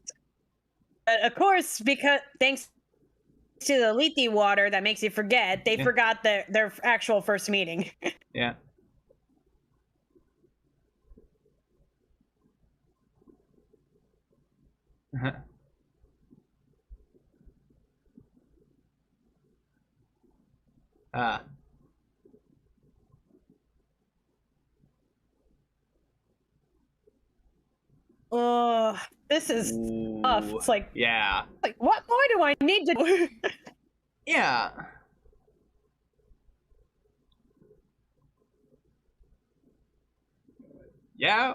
Of course, because thanks to the Lethe water that makes you forget, they forgot their actual first meeting. Yeah. Ah. Oh, this is tough. It's like, Yeah. what more do I need to do? Yeah. Yeah.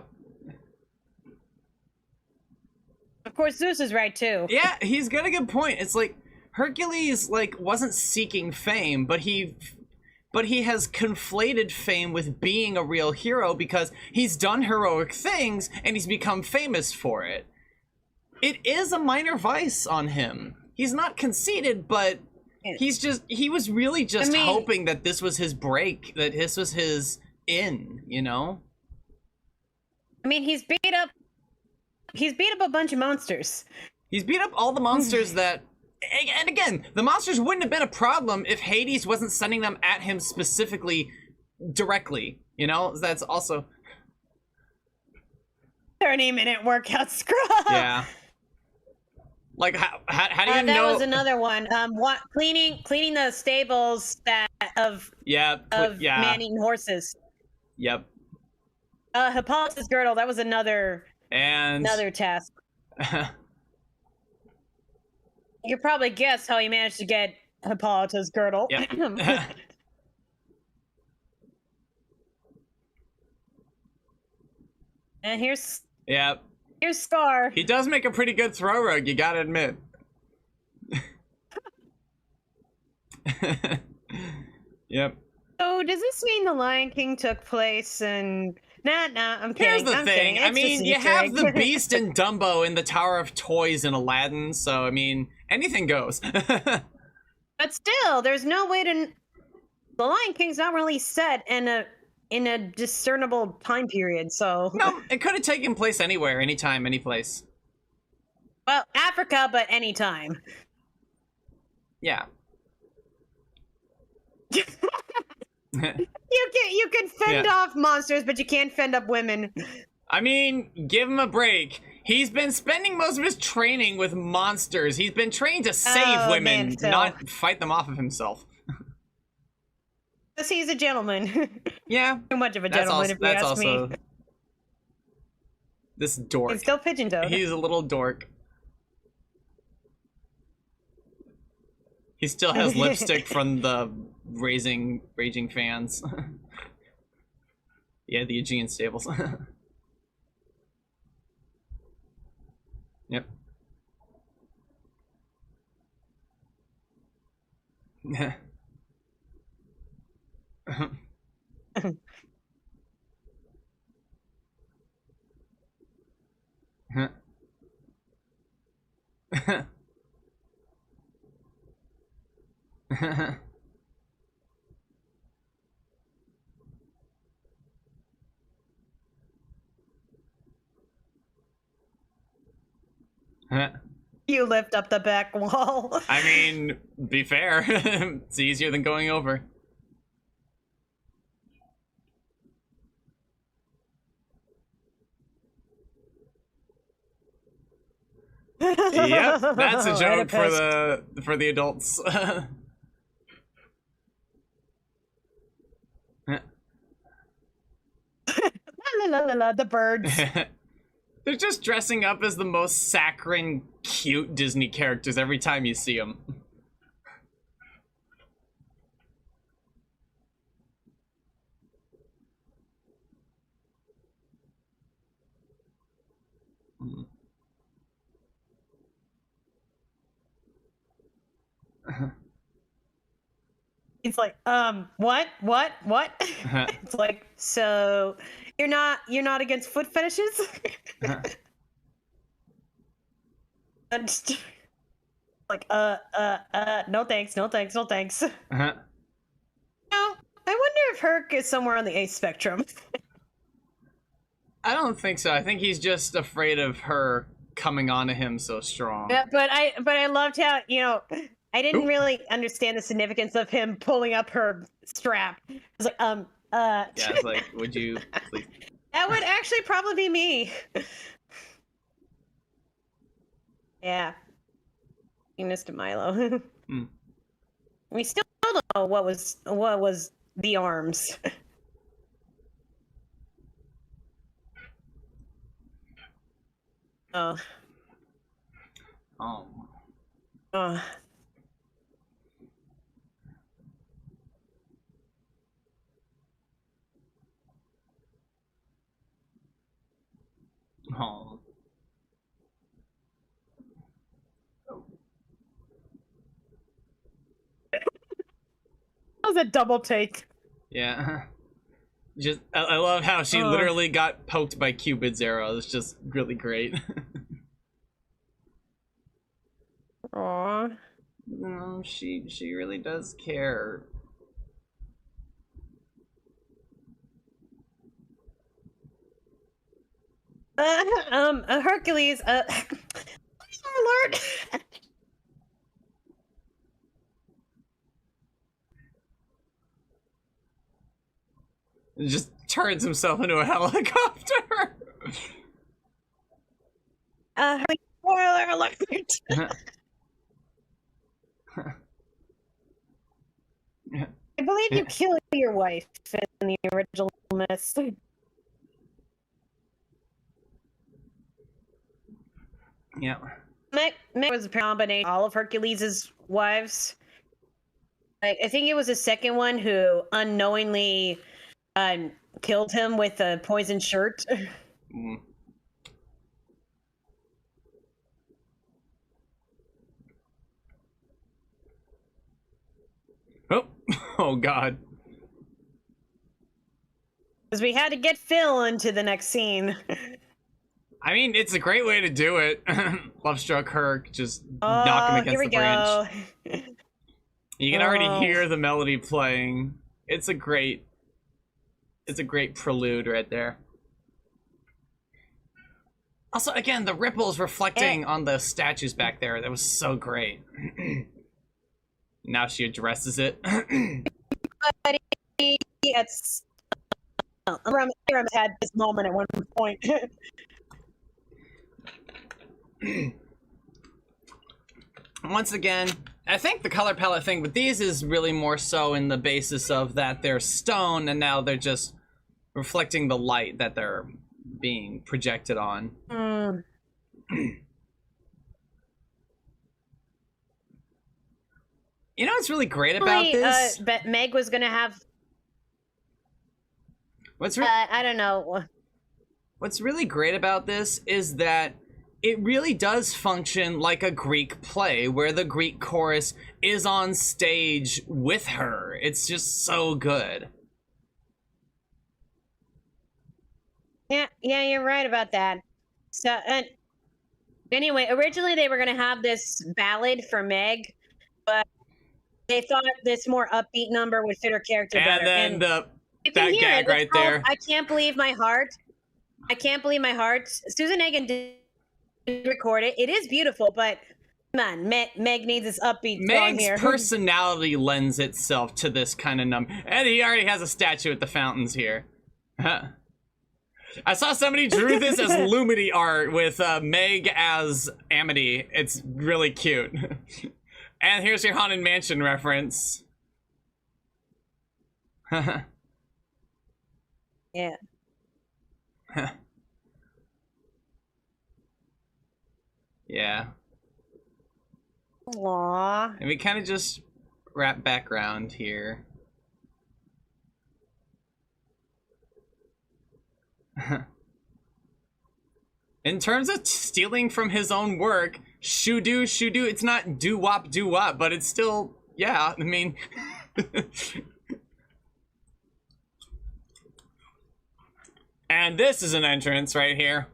Of course, Zeus is right too. Yeah, he's got a good point. It's like Hercules like wasn't seeking fame, but he has conflated fame with being a real hero because he's done heroic things and he's become famous for it. It is a minor vice on him. He's not conceited, but he was really just hoping that this was his break, that this was his in, you know? I mean, he's beat up a bunch of monsters. He's beat up all the monsters that, and again, the monsters wouldn't have been a problem if Hades wasn't sending them at him specifically, directly. You know, that's also 30-minute workout scrub. Yeah. Like how do you know? That was another one. Cleaning the stables of man-eating horses. Yep. Hippolyta's girdle. That was another task. You could probably guess how he managed to get Hippolyta's girdle. Yep. And here's Scar. He does make a pretty good throw rug, you gotta admit. Yep. So does this mean the Lion King took place in... Nah, I'm kidding. Here's the thing. Kidding. I mean, you have the Beast and Dumbo in the Tower of Toys in Aladdin, so, I mean, anything goes. But still, there's no way to... The Lion King's not really set in a discernible time period, so No, it could have taken place anywhere, anytime, any place. well, Africa, but anytime. Yeah. You can fend off monsters, but you can't fend up women. I mean, give him a break. He's been spending most of his training with monsters. He's been trained to save women, not fight them off of himself. Because he's a gentleman. Yeah. Too much of a gentleman, if you ask me. This dork. He's still pigeon-toed. He's a little dork. He still has lipstick from the raging fans. Yeah, the Aegean stables. Yep. You lift up the back wall. I mean, be fair. It's easier than going over. Yep, that's a joke for the adults. The birds. They're just dressing up as the most saccharine, cute Disney characters every time you see them. It's like, what? It's like, so you're not against foot fetishes? Like, no thanks. No, I wonder if Herc is somewhere on the ace spectrum. I don't think so. I think he's just afraid of her coming onto him so strong. Yeah, but I loved how, I didn't really understand the significance of him pulling up her strap. I was like, Yeah, it's like, would you please? That would actually probably be me. Yeah. Mr. Milo. We still don't know what was the arms. Oh. Oh. Oh. That was a double take. Yeah. Just, I love how she literally got poked by Cupid's arrow. It's just really great. Aww. No, she really does care. Hercules, alert! Just turns himself into a helicopter. Spoiler alert! I believe you killed your wife in the original mess. Yeah. Meg was a combination of all of Hercules' wives. Like, I think it was the second one who unknowingly killed him with a poison shirt. Mm. Oh God. Because we had to get Phil into the next scene. I mean, it's a great way to do it. Love struck Herc, just knock him against the branch. Here we go. You can already hear the melody playing. It's a great prelude right there. Also, again, the ripples reflecting on the statues back there, that was so great. Now she addresses it. It's Hiram had this moment at one point. Once again, I think the color palette thing with these is really more so in the basis of that they're stone and now they're just reflecting the light that they're being projected on. You know what's really great about this? But Meg was gonna have. I don't know. What's really great about this is that it really does function like a Greek play where the Greek chorus is on stage with her. It's just so good. Yeah, you're right about that. So, anyway, originally they were going to have this ballad for Meg, but they thought this more upbeat number would fit her character better. And then that gag right there. I can't believe my heart. I can't believe my heart. Susan Egan did record it. It is beautiful, but come on, Meg needs this upbeat song here. Meg's personality lends itself to this kind of number. And he already has a statue at the fountains here. I saw somebody drew this as Lumity art with Meg as Amity. It's really cute. And here's your Haunted Mansion reference. Yeah. Yeah. Aww. And we kind of just wrap background here. In terms of stealing from his own work, shoo-doo, it's not doo-wop, but it's still, yeah, I mean... And this is an entrance right here.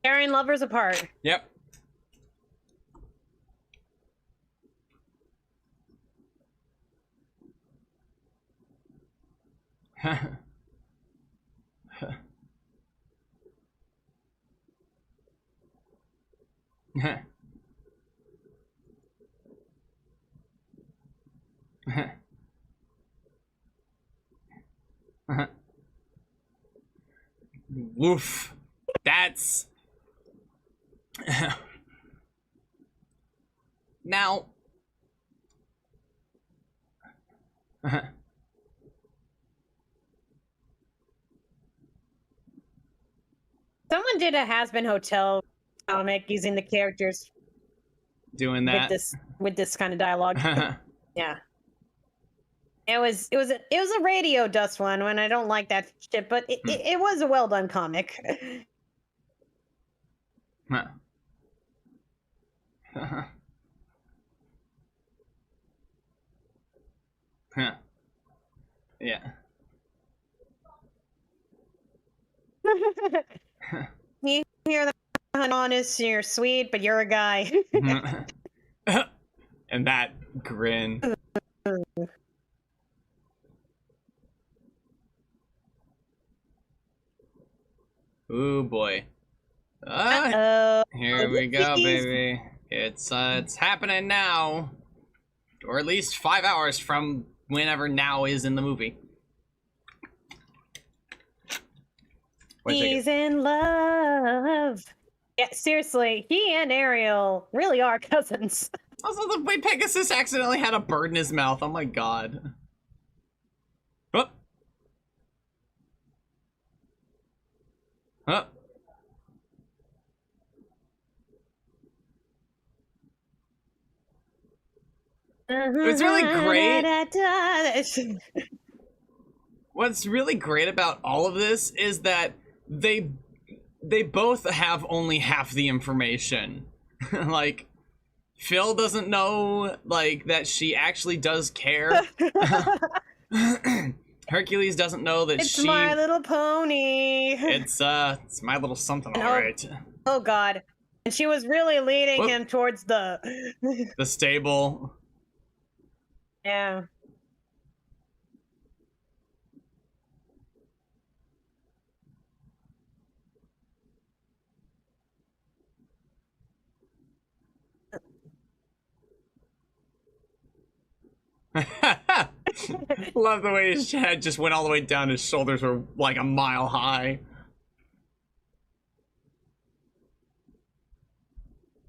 Tearing lovers apart. Yep. Woof. That's... Now... Someone did a Has-Been Hotel comic using the characters doing that with this kind of dialogue. Yeah. It was a radio dust one when I don't like that shit, but it was a well done comic. Yeah. You hear the honest, you're sweet, but you're a guy. And that grin. Ooh boy. Here we go, baby. It's happening now. Or at least 5 hours from whenever now is in the movie. He's in love. Yeah, seriously, he and Ariel really are cousins. Also, the way Pegasus accidentally had a bird in his mouth. Oh my god. Oh. Oh. It's really great. What's really great about all of this is that they both have only half the information. Like, Phil doesn't know, like, that she actually does care. Hercules doesn't know that it's My Little Pony. It's My Little Something, alright. Oh god. And she was really leading him towards the stable. Yeah. Love the way his head just went all the way down. His shoulders were like a mile high.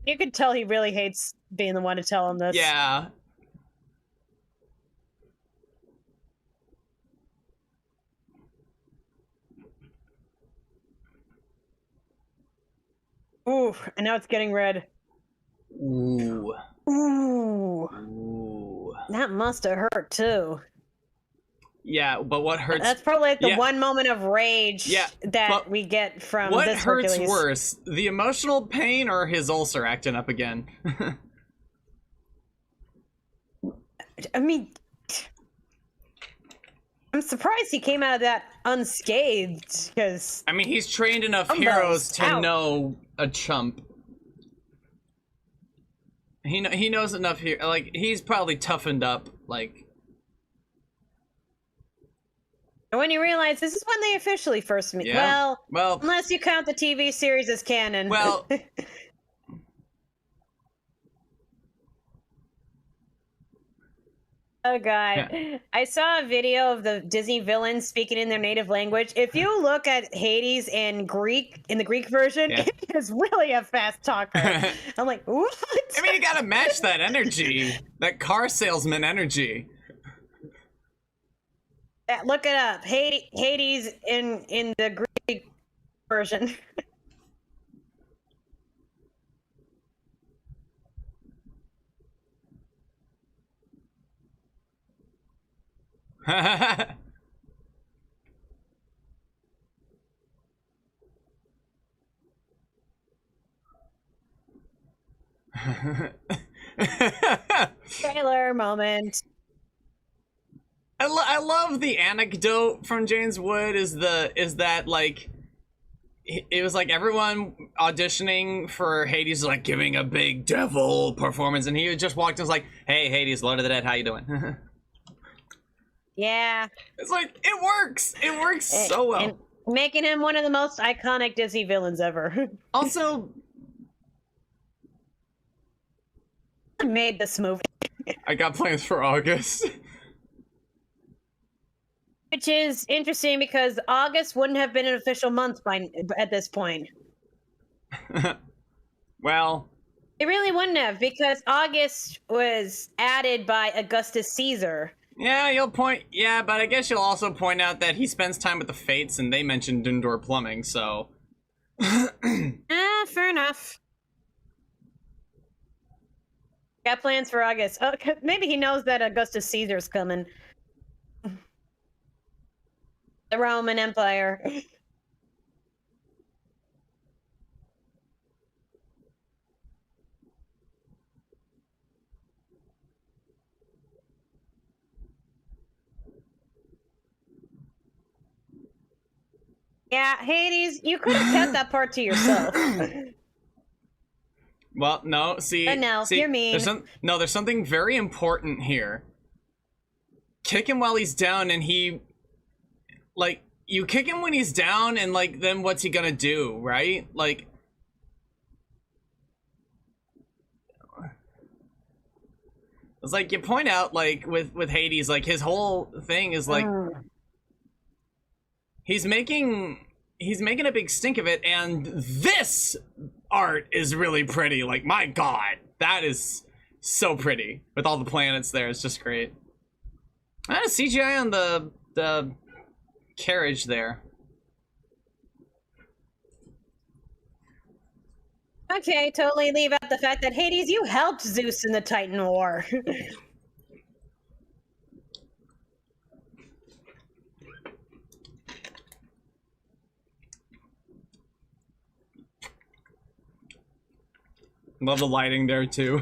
You could tell he really hates being the one to tell him this. Yeah. Ooh, and now it's getting red. Ooh. Ooh. Ooh. That must have hurt too. Yeah, but what hurts? That's probably like the one moment of rage that we get from what this hurts Hercules. worse, the emotional pain or his ulcer acting up again? I mean, I'm surprised he came out of that unscathed, because... I mean, he's trained enough heroes to know a chump. He knows enough here. Like, he's probably toughened up, like... And when you realize this is when they officially first meet. Yeah. Well, unless you count the TV series as canon. Well... Oh god. Yeah. I saw a video of the Disney villains speaking in their native language. If you look at Hades in the Greek version, it is really a fast talker. I'm like, what? I mean, you gotta match that energy. That car salesman energy. Look it up. Hades in the Greek version. Trailer moment. I love the anecdote from James Wood is that like it was like everyone auditioning for Hades like giving a big devil performance, and he just walked and was like, "Hey, Hades, Lord of the Dead, how you doing?" Yeah. It's like, it works! It works so well. And making him one of the most iconic Disney villains ever. Also... I made this movie. I got plans for August. Which is interesting because August wouldn't have been an official month at this point. Well... It really wouldn't have, because August was added by Augustus Caesar. Yeah, yeah, but I guess you'll also point out that he spends time with the Fates, and they mentioned indoor plumbing, so... Fair enough. Got plans for August. Oh, maybe he knows that Augustus Caesar's coming. The Roman Empire. Yeah, Hades, you could have kept that part to yourself. Well, no, see... But no, you're mean. There's something very important here. Kick him while he's down, and he... Like, you kick him when he's down, and, like, then what's he gonna do, right? Like... It's like, you point out, like, with Hades, like, his whole thing is, like... He's making a big stink of it, and this art is really pretty. Like, my god, that is so pretty. With all the planets there, it's just great. CGI on the carriage there. Okay, totally leave out the fact that, Hades, you helped Zeus in the Titan War. Love the lighting there, too.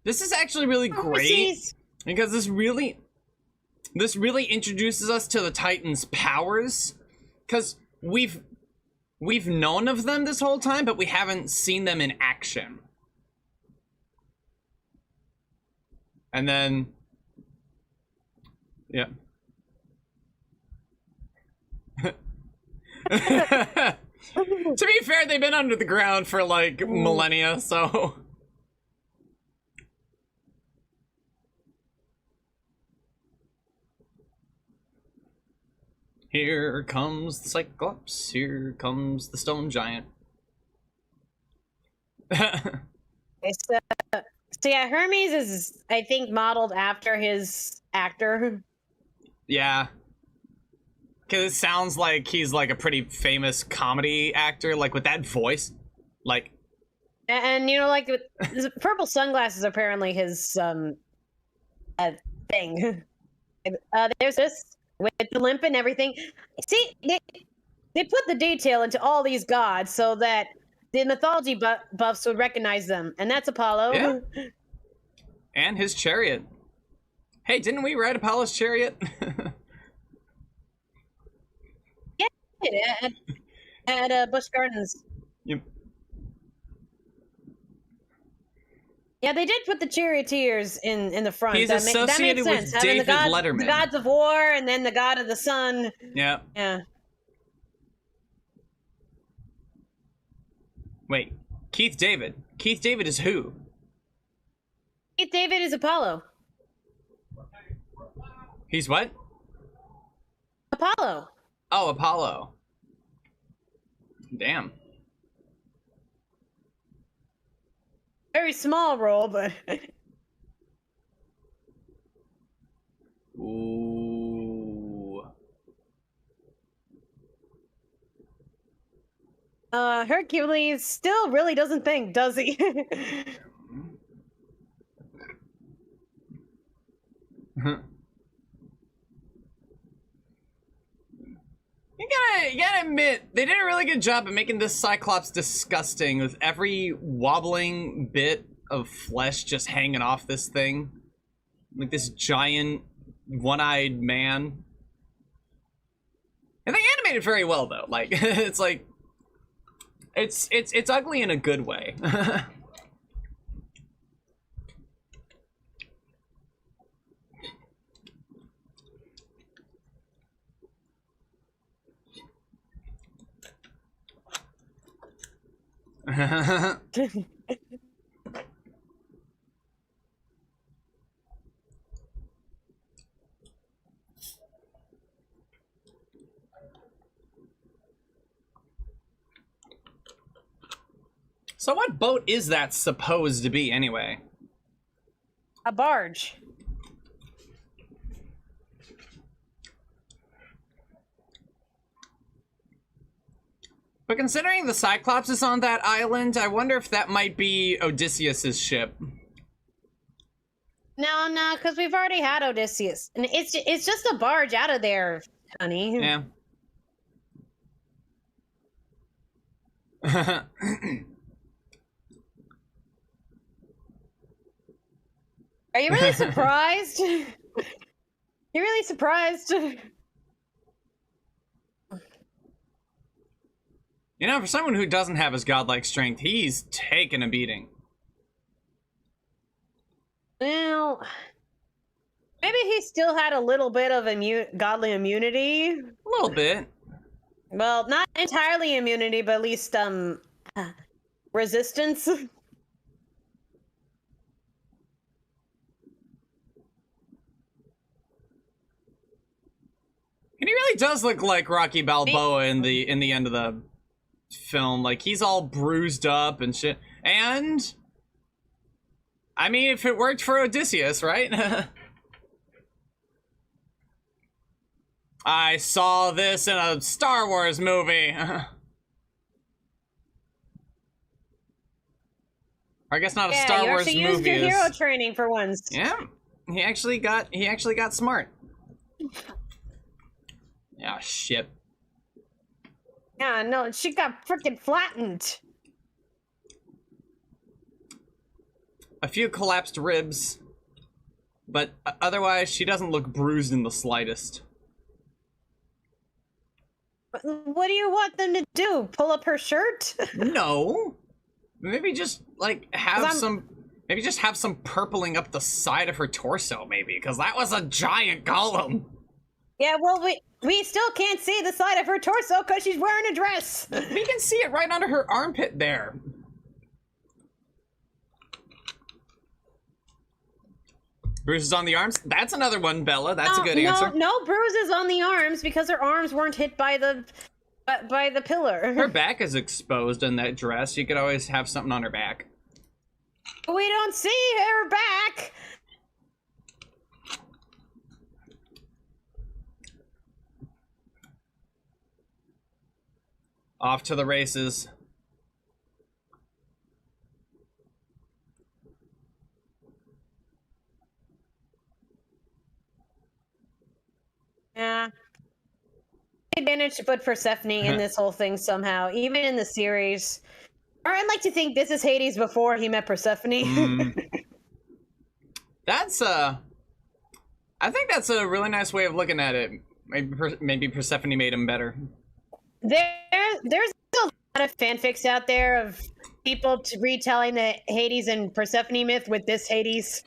This is actually really great because this really this really introduces us to the Titans' powers, because we've known of them this whole time, but we haven't seen them in action. And then, yeah. To be fair, they've been under the ground for like millennia, so. Here comes the Cyclops, here comes the Stone Giant. So yeah, Hermes is, I think, modeled after his actor. Yeah. Because it sounds like he's like a pretty famous comedy actor, like with that voice. Like. And you know, like, purple sunglasses apparently his thing. There's this. With the limp and everything. See, they put the detail into all these gods so that the mythology buffs would recognize them. And that's Apollo. Yeah. And his chariot. Hey, didn't we ride Apollo's chariot? Yeah, at Busch Gardens. Yep. Yeah, they did put the charioteers in the front. He's associated with David Letterman. The gods of war, and then the god of the sun. Yeah. Yeah. Wait, Keith David. Keith David is who? Keith David is Apollo. He's what? Apollo. Oh, Apollo. Damn. Very small role, but. Ooh. Hercules still really doesn't think, does he? You gotta admit, they did a really good job of making this Cyclops disgusting with every wobbling bit of flesh just hanging off this thing. Like this giant, one-eyed man. And they animated very well, though. Like, it's like... It's ugly in a good way. So what boat is that supposed to be, anyway? A barge. But considering the Cyclops is on that island, I wonder if that might be Odysseus's ship. No, because we've already had Odysseus, and it's just a barge out of there, honey. Yeah. Are you really surprised? You're really surprised? You know, for someone who doesn't have his godlike strength, he's taken a beating. Well, maybe he still had a little bit of godly immunity. A little bit. Well, not entirely immunity, but at least resistance. And he really does look like Rocky Balboa in the end of the film. Like, he's all bruised up and shit. And I mean, if it worked for Odysseus, right? I saw this in a Star Wars movie. I guess not a Star Wars movie. Yeah, you actually used your hero training for once. Yeah, he actually got smart. Yeah, shit. Yeah, no, she got freaking flattened. A few collapsed ribs. But otherwise, she doesn't look bruised in the slightest. What do you want them to do? Pull up her shirt? No. Maybe just, like, maybe just have some purpling up the side of her torso, maybe, because that was a giant golem. Yeah, well, we still can't see the side of her torso because she's wearing a dress. We can see it right under her armpit there. Bruises on the arms? That's another one, Bella. That's a good answer. No bruises on the arms because her arms weren't hit by the pillar. Her back is exposed in that dress. You could always have something on her back. We don't see her back. Off to the races. Yeah. They managed to put Persephone in this whole thing somehow, even in the series. Or I'd like to think this is Hades before he met Persephone. That's I think that's a really nice way of looking at it. Maybe Persephone made him better. There's a lot of fanfics out there of people retelling the Hades and Persephone myth with this Hades.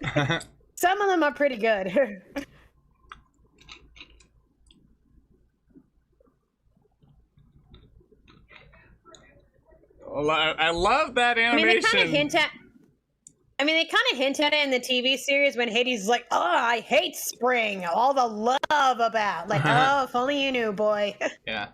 Some of them are pretty good. I love that animation. they kind of hint at it in the TV series when Hades is like, "Oh, I hate spring. All the love about." Like, "Oh, if only you knew, boy." Yeah.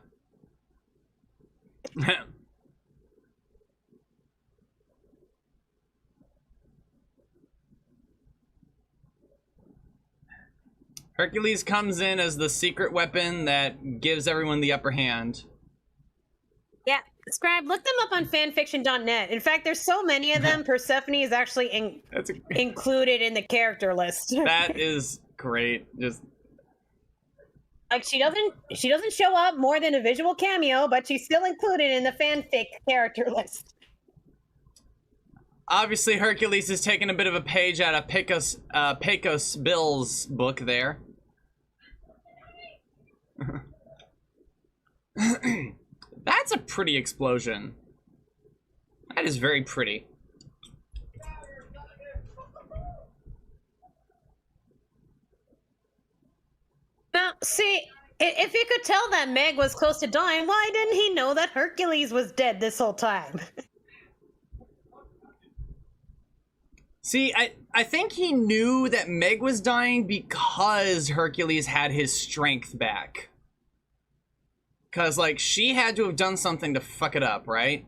Hercules comes in as the secret weapon that gives everyone the upper hand. Yeah, Scribe, look them up on fanfiction.net. In fact, there's so many of them, Persephone is actually included in the character list. That is great. Just like she doesn't show up more than a visual cameo, but she's still included in the fanfic character list. Obviously, Hercules is taking a bit of a page out of Pecos Bill's book there. That's a pretty explosion. That is very pretty. Now, see, if you could tell that Meg was close to dying, why didn't he know that Hercules was dead this whole time? See, I think he knew that Meg was dying because Hercules had his strength back. Because, like, she had to have done something to fuck it up, right?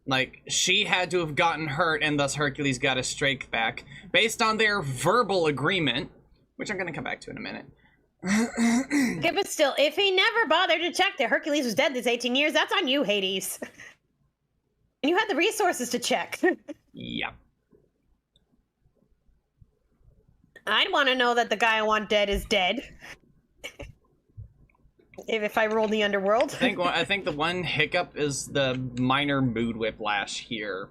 Like, she had to have gotten hurt, and thus Hercules got his strength back. Based on their verbal agreement, which I'm going to come back to in a minute. Okay, but still, if he never bothered to check that Hercules was dead this 18 years, that's on you, Hades. And you had the resources to check. Yeah. I'd want to know that the guy I want dead is dead. If I rule the underworld. I think the one hiccup is the minor mood whiplash here.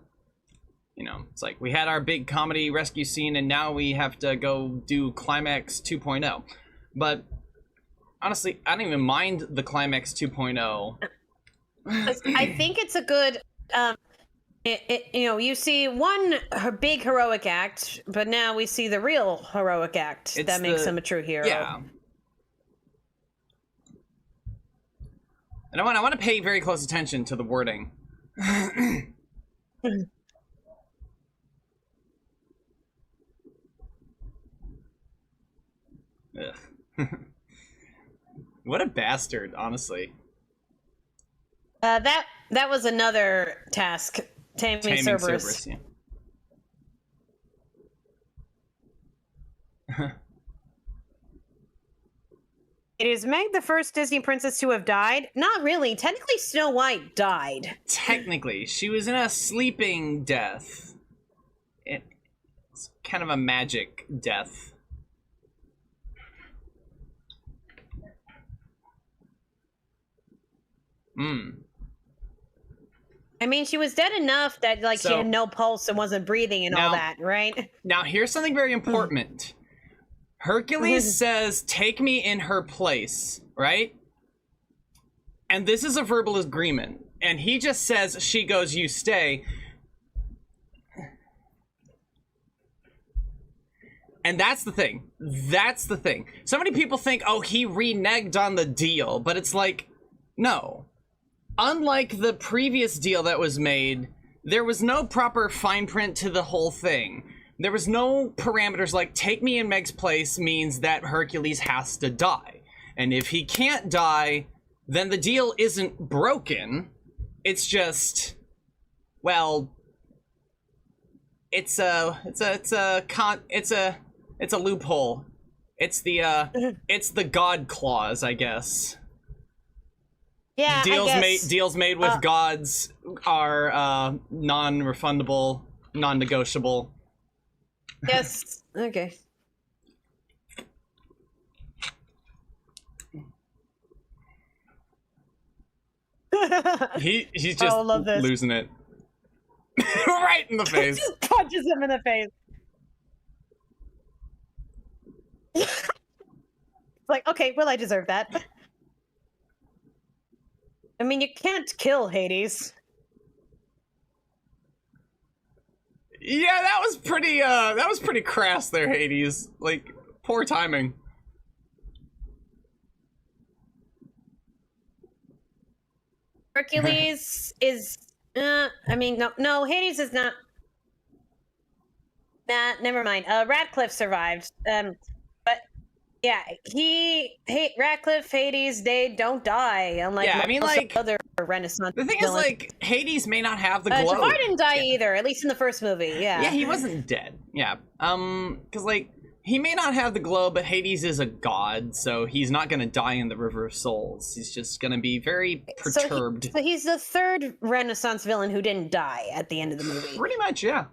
You know, it's like we had our big comedy rescue scene and now we have to go do Climax 2.0. But honestly, I don't even mind the Climax 2.0. I think it's a good you know, you see one big heroic act, but now we see the real heroic act that makes him a true hero. Yeah. And I want to pay very close attention to the wording. What a bastard, honestly. That was another task, taming Cerberus. Yeah. Is Meg the first Disney princess to have died? Not really. Technically, Snow White died. Technically. She was in a sleeping death. It's kind of a magic death. I mean, she was dead enough that, like, she had no pulse and wasn't breathing and all that, right? Now, here's something very important. Hercules says, take me in her place, right? And this is a verbal agreement. And he just says, she goes, you stay. And that's the thing. That's the thing. So many people think, oh, he reneged on the deal. But it's like, no. Unlike the previous deal that was made, there was no proper fine print to the whole thing. There was no parameters like, take me in Meg's place means that Hercules has to die. And if he can't die, then the deal isn't broken. It's just, well, it's a loophole. It's the God clause, I guess. Yeah, Deals made with gods are non-refundable, non-negotiable. Yes. Okay. He's just losing it. Right in the face. Just punches him in the face. It's like, okay, well, I deserve that. I mean, you can't kill Hades. Yeah, that was pretty crass there, Hades. Like, poor timing. Hercules is I mean, no, Hades is not. Nah, never mind. Radcliffe survived. But yeah, Radcliffe, Hades, they don't die. Unlike yeah, I mean, like other Renaissance. The thing villains. is, like, Hades may not have the glow. Jafar didn't die either, at least in the first movie. Yeah. Yeah, he wasn't dead. Yeah. Because like he may not have the glow, but Hades is a god, so he's not gonna die in the River of Souls. He's just gonna be very perturbed. So he's the third Renaissance villain who didn't die at the end of the movie. Pretty much, yeah.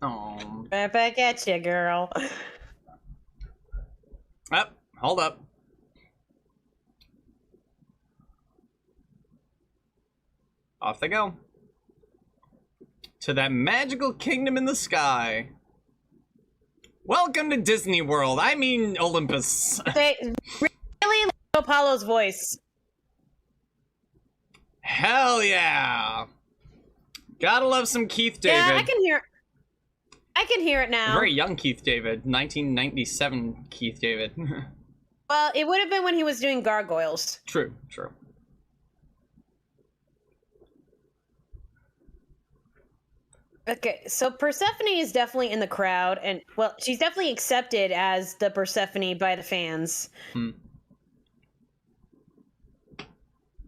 Oh. Back at you, girl. Up, hold up. Off they go. To that magical kingdom in the sky. Welcome to Disney World. I mean Olympus. They really like Apollo's voice. Hell yeah. Gotta love some Keith David. Yeah, I can hear it now. Very young Keith David. 1997 Keith David. Well, it would have been when he was doing Gargoyles. True, true. Okay, so Persephone is definitely in the crowd, and, well, she's definitely accepted as the Persephone by the fans.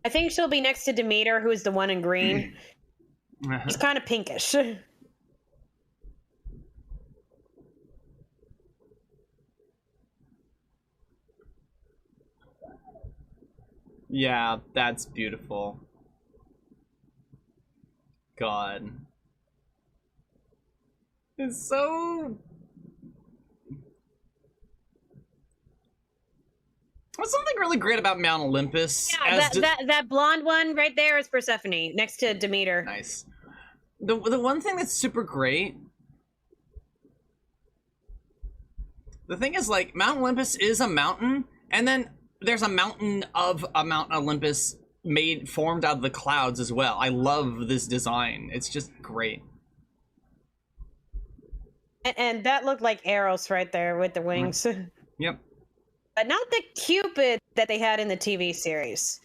I think she'll be next to Demeter, who is the one in green. She's kind of pinkish. Yeah, that's beautiful. God. It's so... What's something really great about Mount Olympus? Yeah, that blonde one right there is Persephone, next to Demeter. Nice. The one thing that's super great... The thing is, like, Mount Olympus is a mountain, and then there's a mountain of a Mount Olympus formed out of the clouds as well. I love this design. It's just great. And that looked like Eros right there with the wings. Yep. But not the Cupid that they had in the TV series.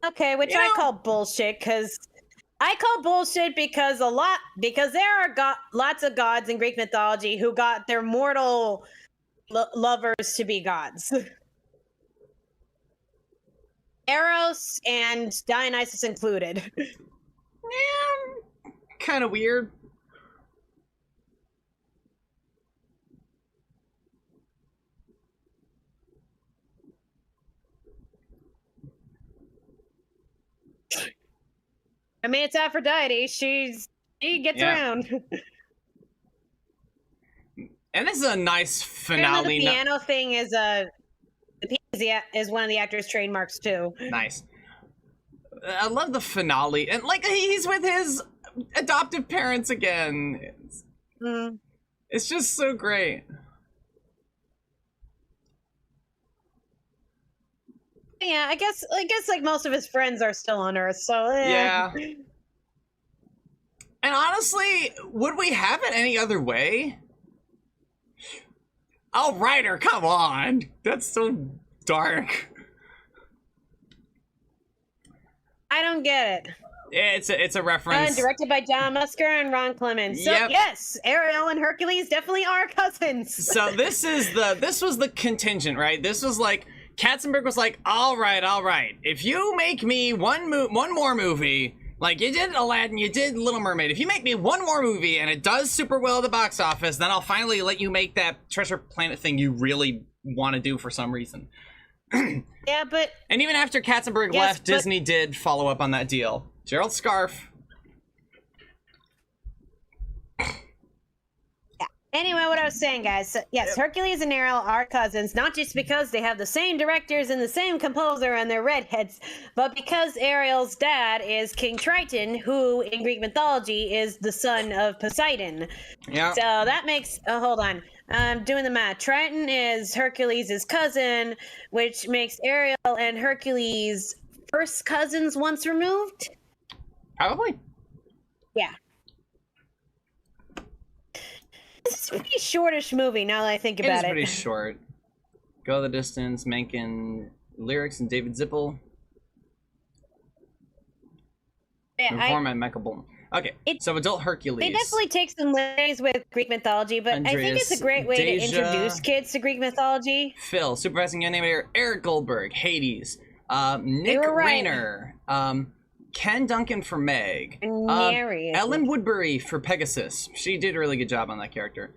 Okay, which I call bullshit because there are lots of gods in Greek mythology who got their mortal lovers to be gods. Eros and Dionysus included. Yeah, kind of weird. I mean, it's Aphrodite. She gets around. And this is a nice finale. The piano thing is the piano is one of the actor's trademarks too. Nice. I love the finale, and like he's with his adoptive parents again. It's just so great. Yeah, I guess like most of his friends are still on Earth, so yeah. And honestly, would we have it any other way? Oh, Ryder, come on! That's so dark. I don't get it. It's a reference. Directed by John Musker and Ron Clements. So yes, Ariel and Hercules definitely are cousins. So this was the contingent, right? This was like Katzenberg was like, all right. If you make me one more movie, like you did Aladdin, you did Little Mermaid. If you make me one more movie and it does super well at the box office, then I'll finally let you make that Treasure Planet thing you really want to do for some reason. Yeah, but... And even after Katzenberg left, Disney did follow up on that deal. Gerald Scarfe. Yeah. Anyway, what I was saying, guys. So, yes, Hercules and Ariel are cousins, not just because they have the same directors and the same composer and they're redheads, but because Ariel's dad is King Triton, who in Greek mythology is the son of Poseidon. Yeah. So that makes... hold on. I'm doing the math. Triton is Hercules' cousin, which makes Ariel and Hercules first cousins once removed? Probably. Yeah. This is a pretty shortish movie now that I think about it. It is pretty short. Go the Distance, Mencken lyrics, and David Zippel. Yeah, Reform and Michael Bolton. Okay, so adult Hercules. They definitely take some liberties with Greek mythology, but I think it's a great way to introduce kids to Greek mythology. Phil, supervising animator Eric Goldberg, Hades. Nick Rayner. Ken Duncan for Meg. Ellen Woodbury for Pegasus. She did a really good job on that character.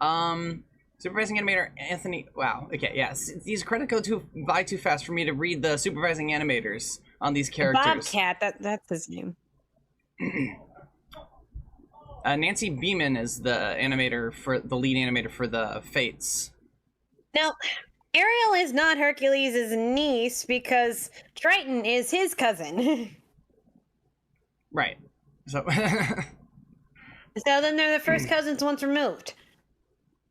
Supervising animator Anthony. Wow. Okay. Yes. These credit codes vie too fast for me to read the supervising animators on these characters. Bobcat. That's his name. Nancy Beeman is the lead animator for the Fates. Now, Ariel is not Hercules' niece because Triton is his cousin. Right. So. So then they're the first cousins once removed.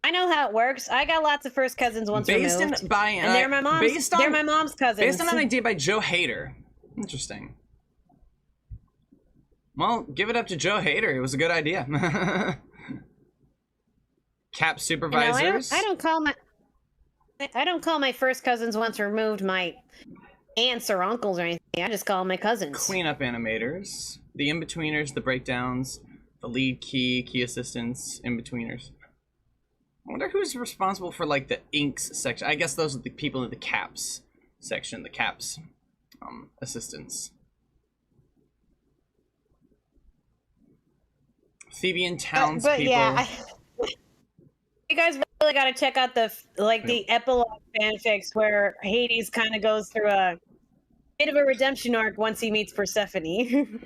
I know how it works. I got lots of first cousins once removed. And they're my mom's. They're my mom's cousins. Based on an idea by Joe Hader. Interesting. Well, give it up to Joe Hader. It was a good idea. Cap supervisors. I don't call my first cousins once removed my aunts or uncles or anything. I just call them my cousins. Cleanup animators, the in-betweeners, the breakdowns, the lead key assistants, in-betweeners. I wonder who's responsible for like the inks section. I guess those are the people in the caps section, the caps assistants. Thebian townspeople. But yeah, you guys really got to check out the epilogue fanfics where Hades kind of goes through a bit of a redemption arc once he meets Persephone.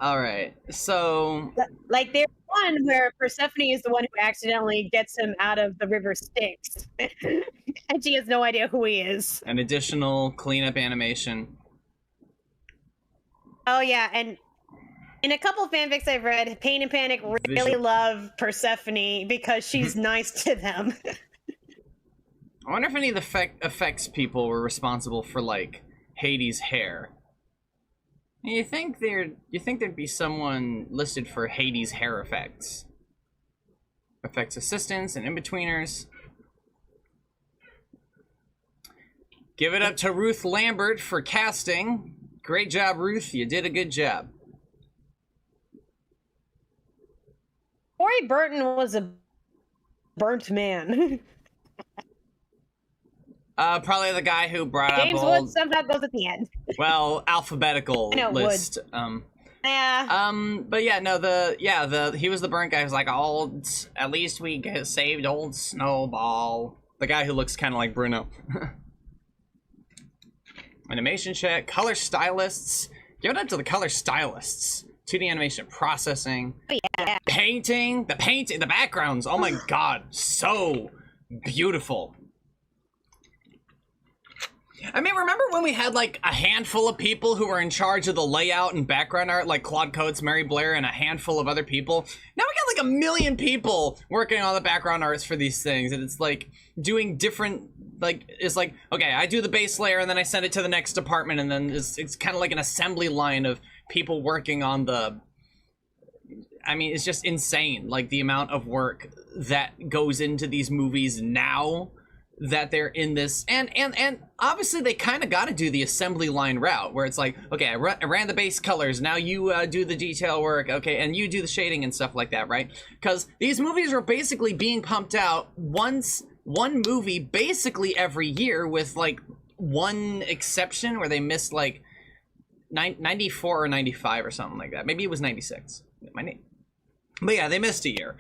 All right, so like there's one where Persephone is the one who accidentally gets him out of the river Styx, and she has no idea who he is. An additional cleanup animation. Oh yeah, and in a couple fanfics I've read, Pain and Panic really love Persephone because she's nice to them. I wonder if any of the effects people were responsible for like Hades' hair. You think there'd be someone listed for Hades' hair effects? Effects assistants and in-betweeners. Give it up to Ruth Lambert for casting. Great job, Ruth. You did a good job. Corey Burton was a burnt man. Probably the guy who brought up James Woods somehow goes at the end. Well, alphabetical list. Yeah. But yeah, no, he was the burnt guy who's like, at least we saved old Snowball. The guy who looks kind of like Bruno. Animation check, color stylists. Give it up to the color stylists. 2D animation processing. Oh, yeah. Painting. The backgrounds. Oh my god. So beautiful. I mean, remember when we had like a handful of people who were in charge of the layout and background art, like Claude Coates, Mary Blair, and a handful of other people? Now we got like 1 million people working on the background arts for these things, and it's like doing different, like, it's like, okay, I do the base layer and then I send it to the next department, and then it's kind of like an assembly line of people working on the, I mean, it's just insane, like the amount of work that goes into these movies now that they're in this, and obviously they kind of got to do the assembly line route where it's like, okay, I ran the base colors, now you do the detail work, okay, and you do the shading and stuff like that, right? Because these movies are basically being pumped out one movie basically every year, with like one exception where they missed like 94 or 95 or something like that. Maybe it was 96. But yeah, they missed a year.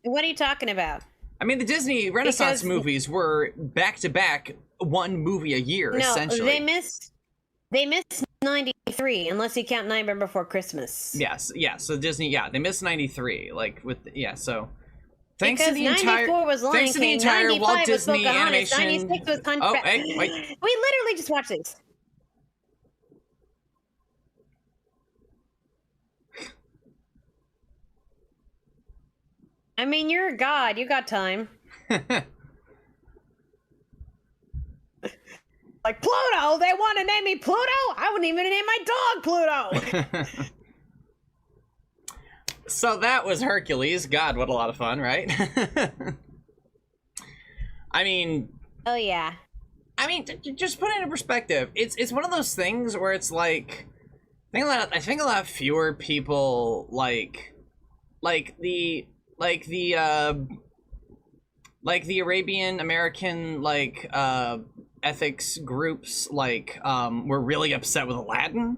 What are you talking about? I mean, the Disney Renaissance movies were back-to-back one movie a year, essentially. They missed 93, unless you count Nightmare Before Christmas. Yes, yeah, so Disney, yeah, they missed 93, like, with, yeah, so... Thanks because to the entire, 94 was Lion thanks to the King, entire 95 Walt was Disney Pocahontas, animation... 96 was Oh, hey, wait. We literally just watched these. I mean, you're a god. You got time. Like Pluto, they want to name me Pluto? I wouldn't even name my dog Pluto. So that was Hercules. God, what a lot of fun, right? I mean... Oh, yeah. I mean, just put it into perspective. It's one of those things where it's like... I think a lot fewer people, like the Arabian American, like, ethics groups, like, were really upset with Aladdin,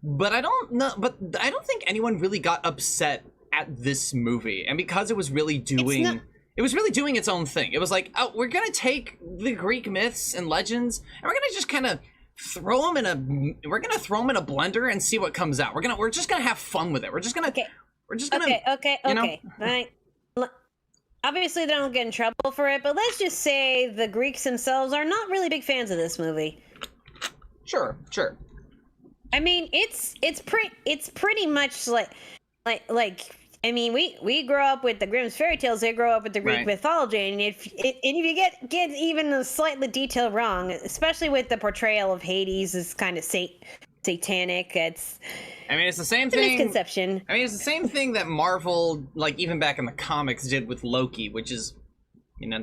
but I don't think anyone really got upset at this movie, and because it was really doing its own thing. It was like, oh, we're gonna take the Greek myths and legends, and we're gonna just kind of throw them in a blender and see what comes out. We're just gonna have fun with it. We're just gonna Okay. You know? Right. Obviously, they don't get in trouble for it, but let's just say the Greeks themselves are not really big fans of this movie. Sure. I mean, it's pretty much like I mean, we grow up with the Grimm's fairy tales. They grow up with the Greek mythology, and if you get even a slightly detail wrong, especially with the portrayal of Hades as kind of satanic, it's the same thing. Misconception. I mean, it's the same thing that Marvel, like, even back in the comics, did with Loki, which is,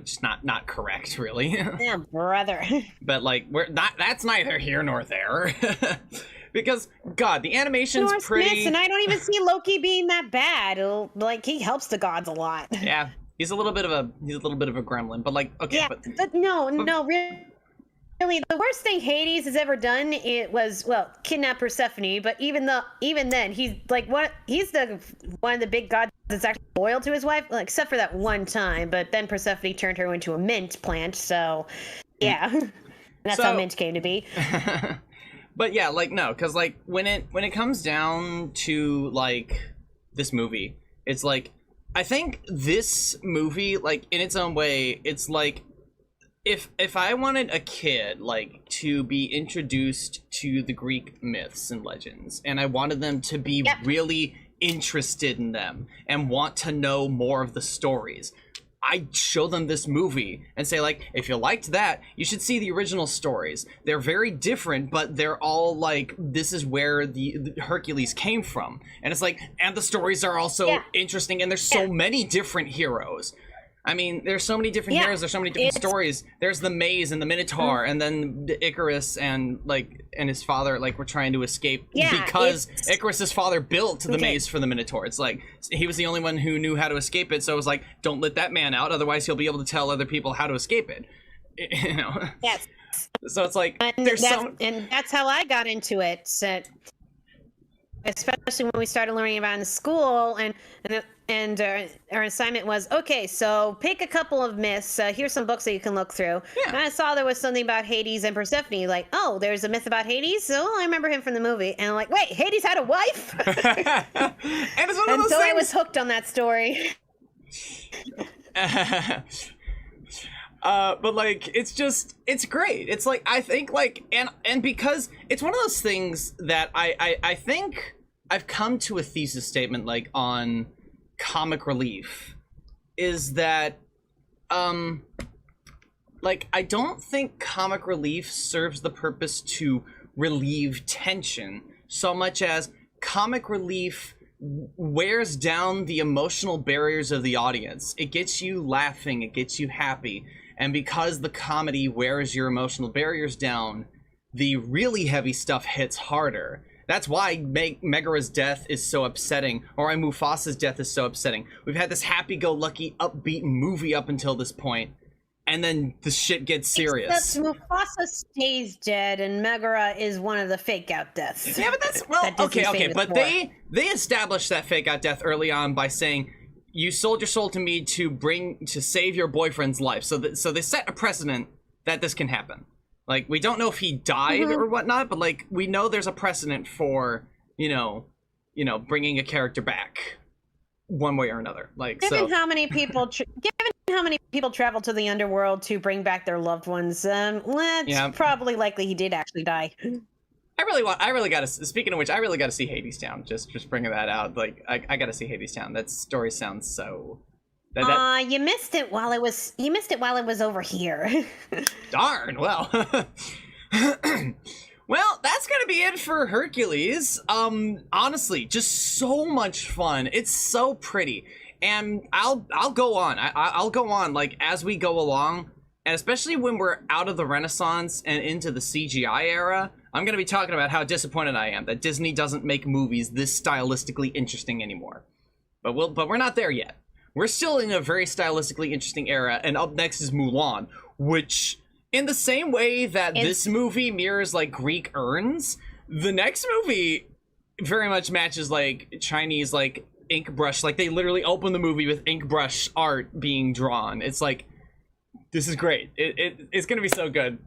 just not correct, really. Yeah, brother. But like, that's neither here nor there. Because, God, the animation's pretty... And I don't even see Loki being that bad. Like, he helps the gods a lot. Yeah, he's a little bit of a gremlin, but like, okay. Yeah, but no, really, the worst thing Hades has ever done, it was, well, kidnap Persephone, but even then, he's like, he's one of the big gods that's actually loyal to his wife, like, except for that one time, but then Persephone turned her into a mint plant, so, yeah. That's how mint came to be. But yeah, like, no, because like when it comes down to like this movie, it's like, I think this movie, like, in its own way, it's like, if I wanted a kid, like, to be introduced to the Greek myths and legends, and I wanted them to be really interested in them and want to know more of the stories, I'd show them this movie and say, like, if you liked that, you should see the original stories. They're very different, but they're all like, this is where the Hercules came from. And it's like, and the stories are also interesting, and there's so many different heroes. I mean, there's so many different heroes, there's so many different stories. There's the maze and the Minotaur, and then the Icarus and his father, like, were trying to escape because Icarus's father built the maze for the Minotaur. It's like, he was the only one who knew how to escape it, so it was like, don't let that man out, otherwise he'll be able to tell other people how to escape it. You know? Yes. So it's like, and that's how I got into it. So, especially when we started learning about it in school, and our assignment was, okay, so pick a couple of myths. Here's some books that you can look through. Yeah. And I saw there was something about Hades and Persephone. Like, oh, there's a myth about Hades? So I remember him from the movie. And I'm like, wait, Hades had a wife? And it's one of and those so things... I was hooked on that story. But like, it's great. It's like, I think like, and because it's one of those things that I think I've come to a thesis statement like on comic relief is that, like, I don't think comic relief serves the purpose to relieve tension so much as comic relief wears down the emotional barriers of the audience. It gets you laughing, it gets you happy. And because the comedy wears your emotional barriers down, the really heavy stuff hits harder. That's why Megara's death is so upsetting, or why Mufasa's death is so upsetting. We've had this happy-go-lucky, upbeat movie up until this point, and then the shit gets serious. Except Mufasa stays dead, and Megara is one of the fake-out deaths. Yeah, but that's, well, that okay, but they established that fake-out death early on by saying, you sold your soul to me to save your boyfriend's life. So they set a precedent that this can happen. Like, we don't know if he died or whatnot, but like, we know there's a precedent for, you know, bringing a character back one way or another. Like, given how many people travel to the underworld to bring back their loved ones, probably likely he did actually die. I really gotta, speaking of which, I really gotta see Hades Town. Just bringing that out. Like, I gotta see Hades Town. That story sounds so... you missed it while it was over here. Darn, well. Well, that's gonna be it for Hercules. Honestly, just so much fun. It's so pretty. And I'll go on. I'll go on, like, as we go along. And especially when we're out of the Renaissance and into the CGI era, I'm going to be talking about how disappointed I am that Disney doesn't make movies this stylistically interesting anymore. But we're not there yet. We're still in a very stylistically interesting era, and up next is Mulan, which, in the same way that this movie mirrors, like, Greek urns, the next movie very much matches, like, Chinese, like, ink brush. Like, they literally open the movie with ink brush art being drawn. It's like... This is great. It's gonna be so good.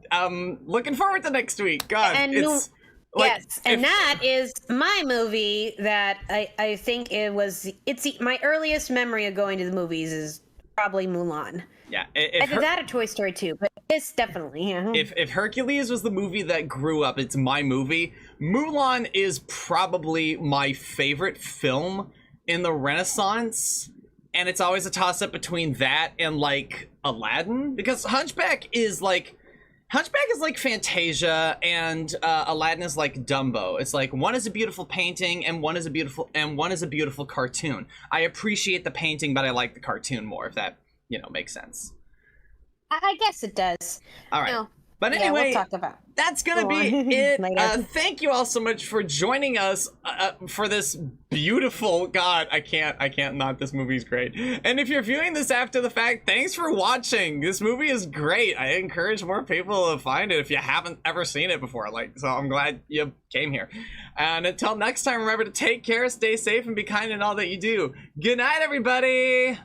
Looking forward to next week. God, it's like, yes, and that is my movie that I think my earliest memory of going to the movies is probably Mulan. Yeah, Either that or Toy Story 2, but this definitely. Yeah. If Hercules was the movie that grew up, it's my movie. Mulan is probably my favorite film in the Renaissance. And it's always a toss-up between that and, like, Aladdin. Because Hunchback is like Fantasia, and Aladdin is like Dumbo. It's like, one is a beautiful painting, and one is a beautiful cartoon. I appreciate the painting, but I like the cartoon more, if that, makes sense. I guess it does. All right. But anyway, we'll talk about that's gonna be it. Thank you all so much for joining us for this beautiful... God, I can't not. This movie's great. And if you're viewing this after the fact, thanks for watching. This movie is great. I encourage more people to find it if you haven't ever seen it before. So I'm glad you came here. And until next time, remember to take care, stay safe, and be kind in all that you do. Good night, everybody.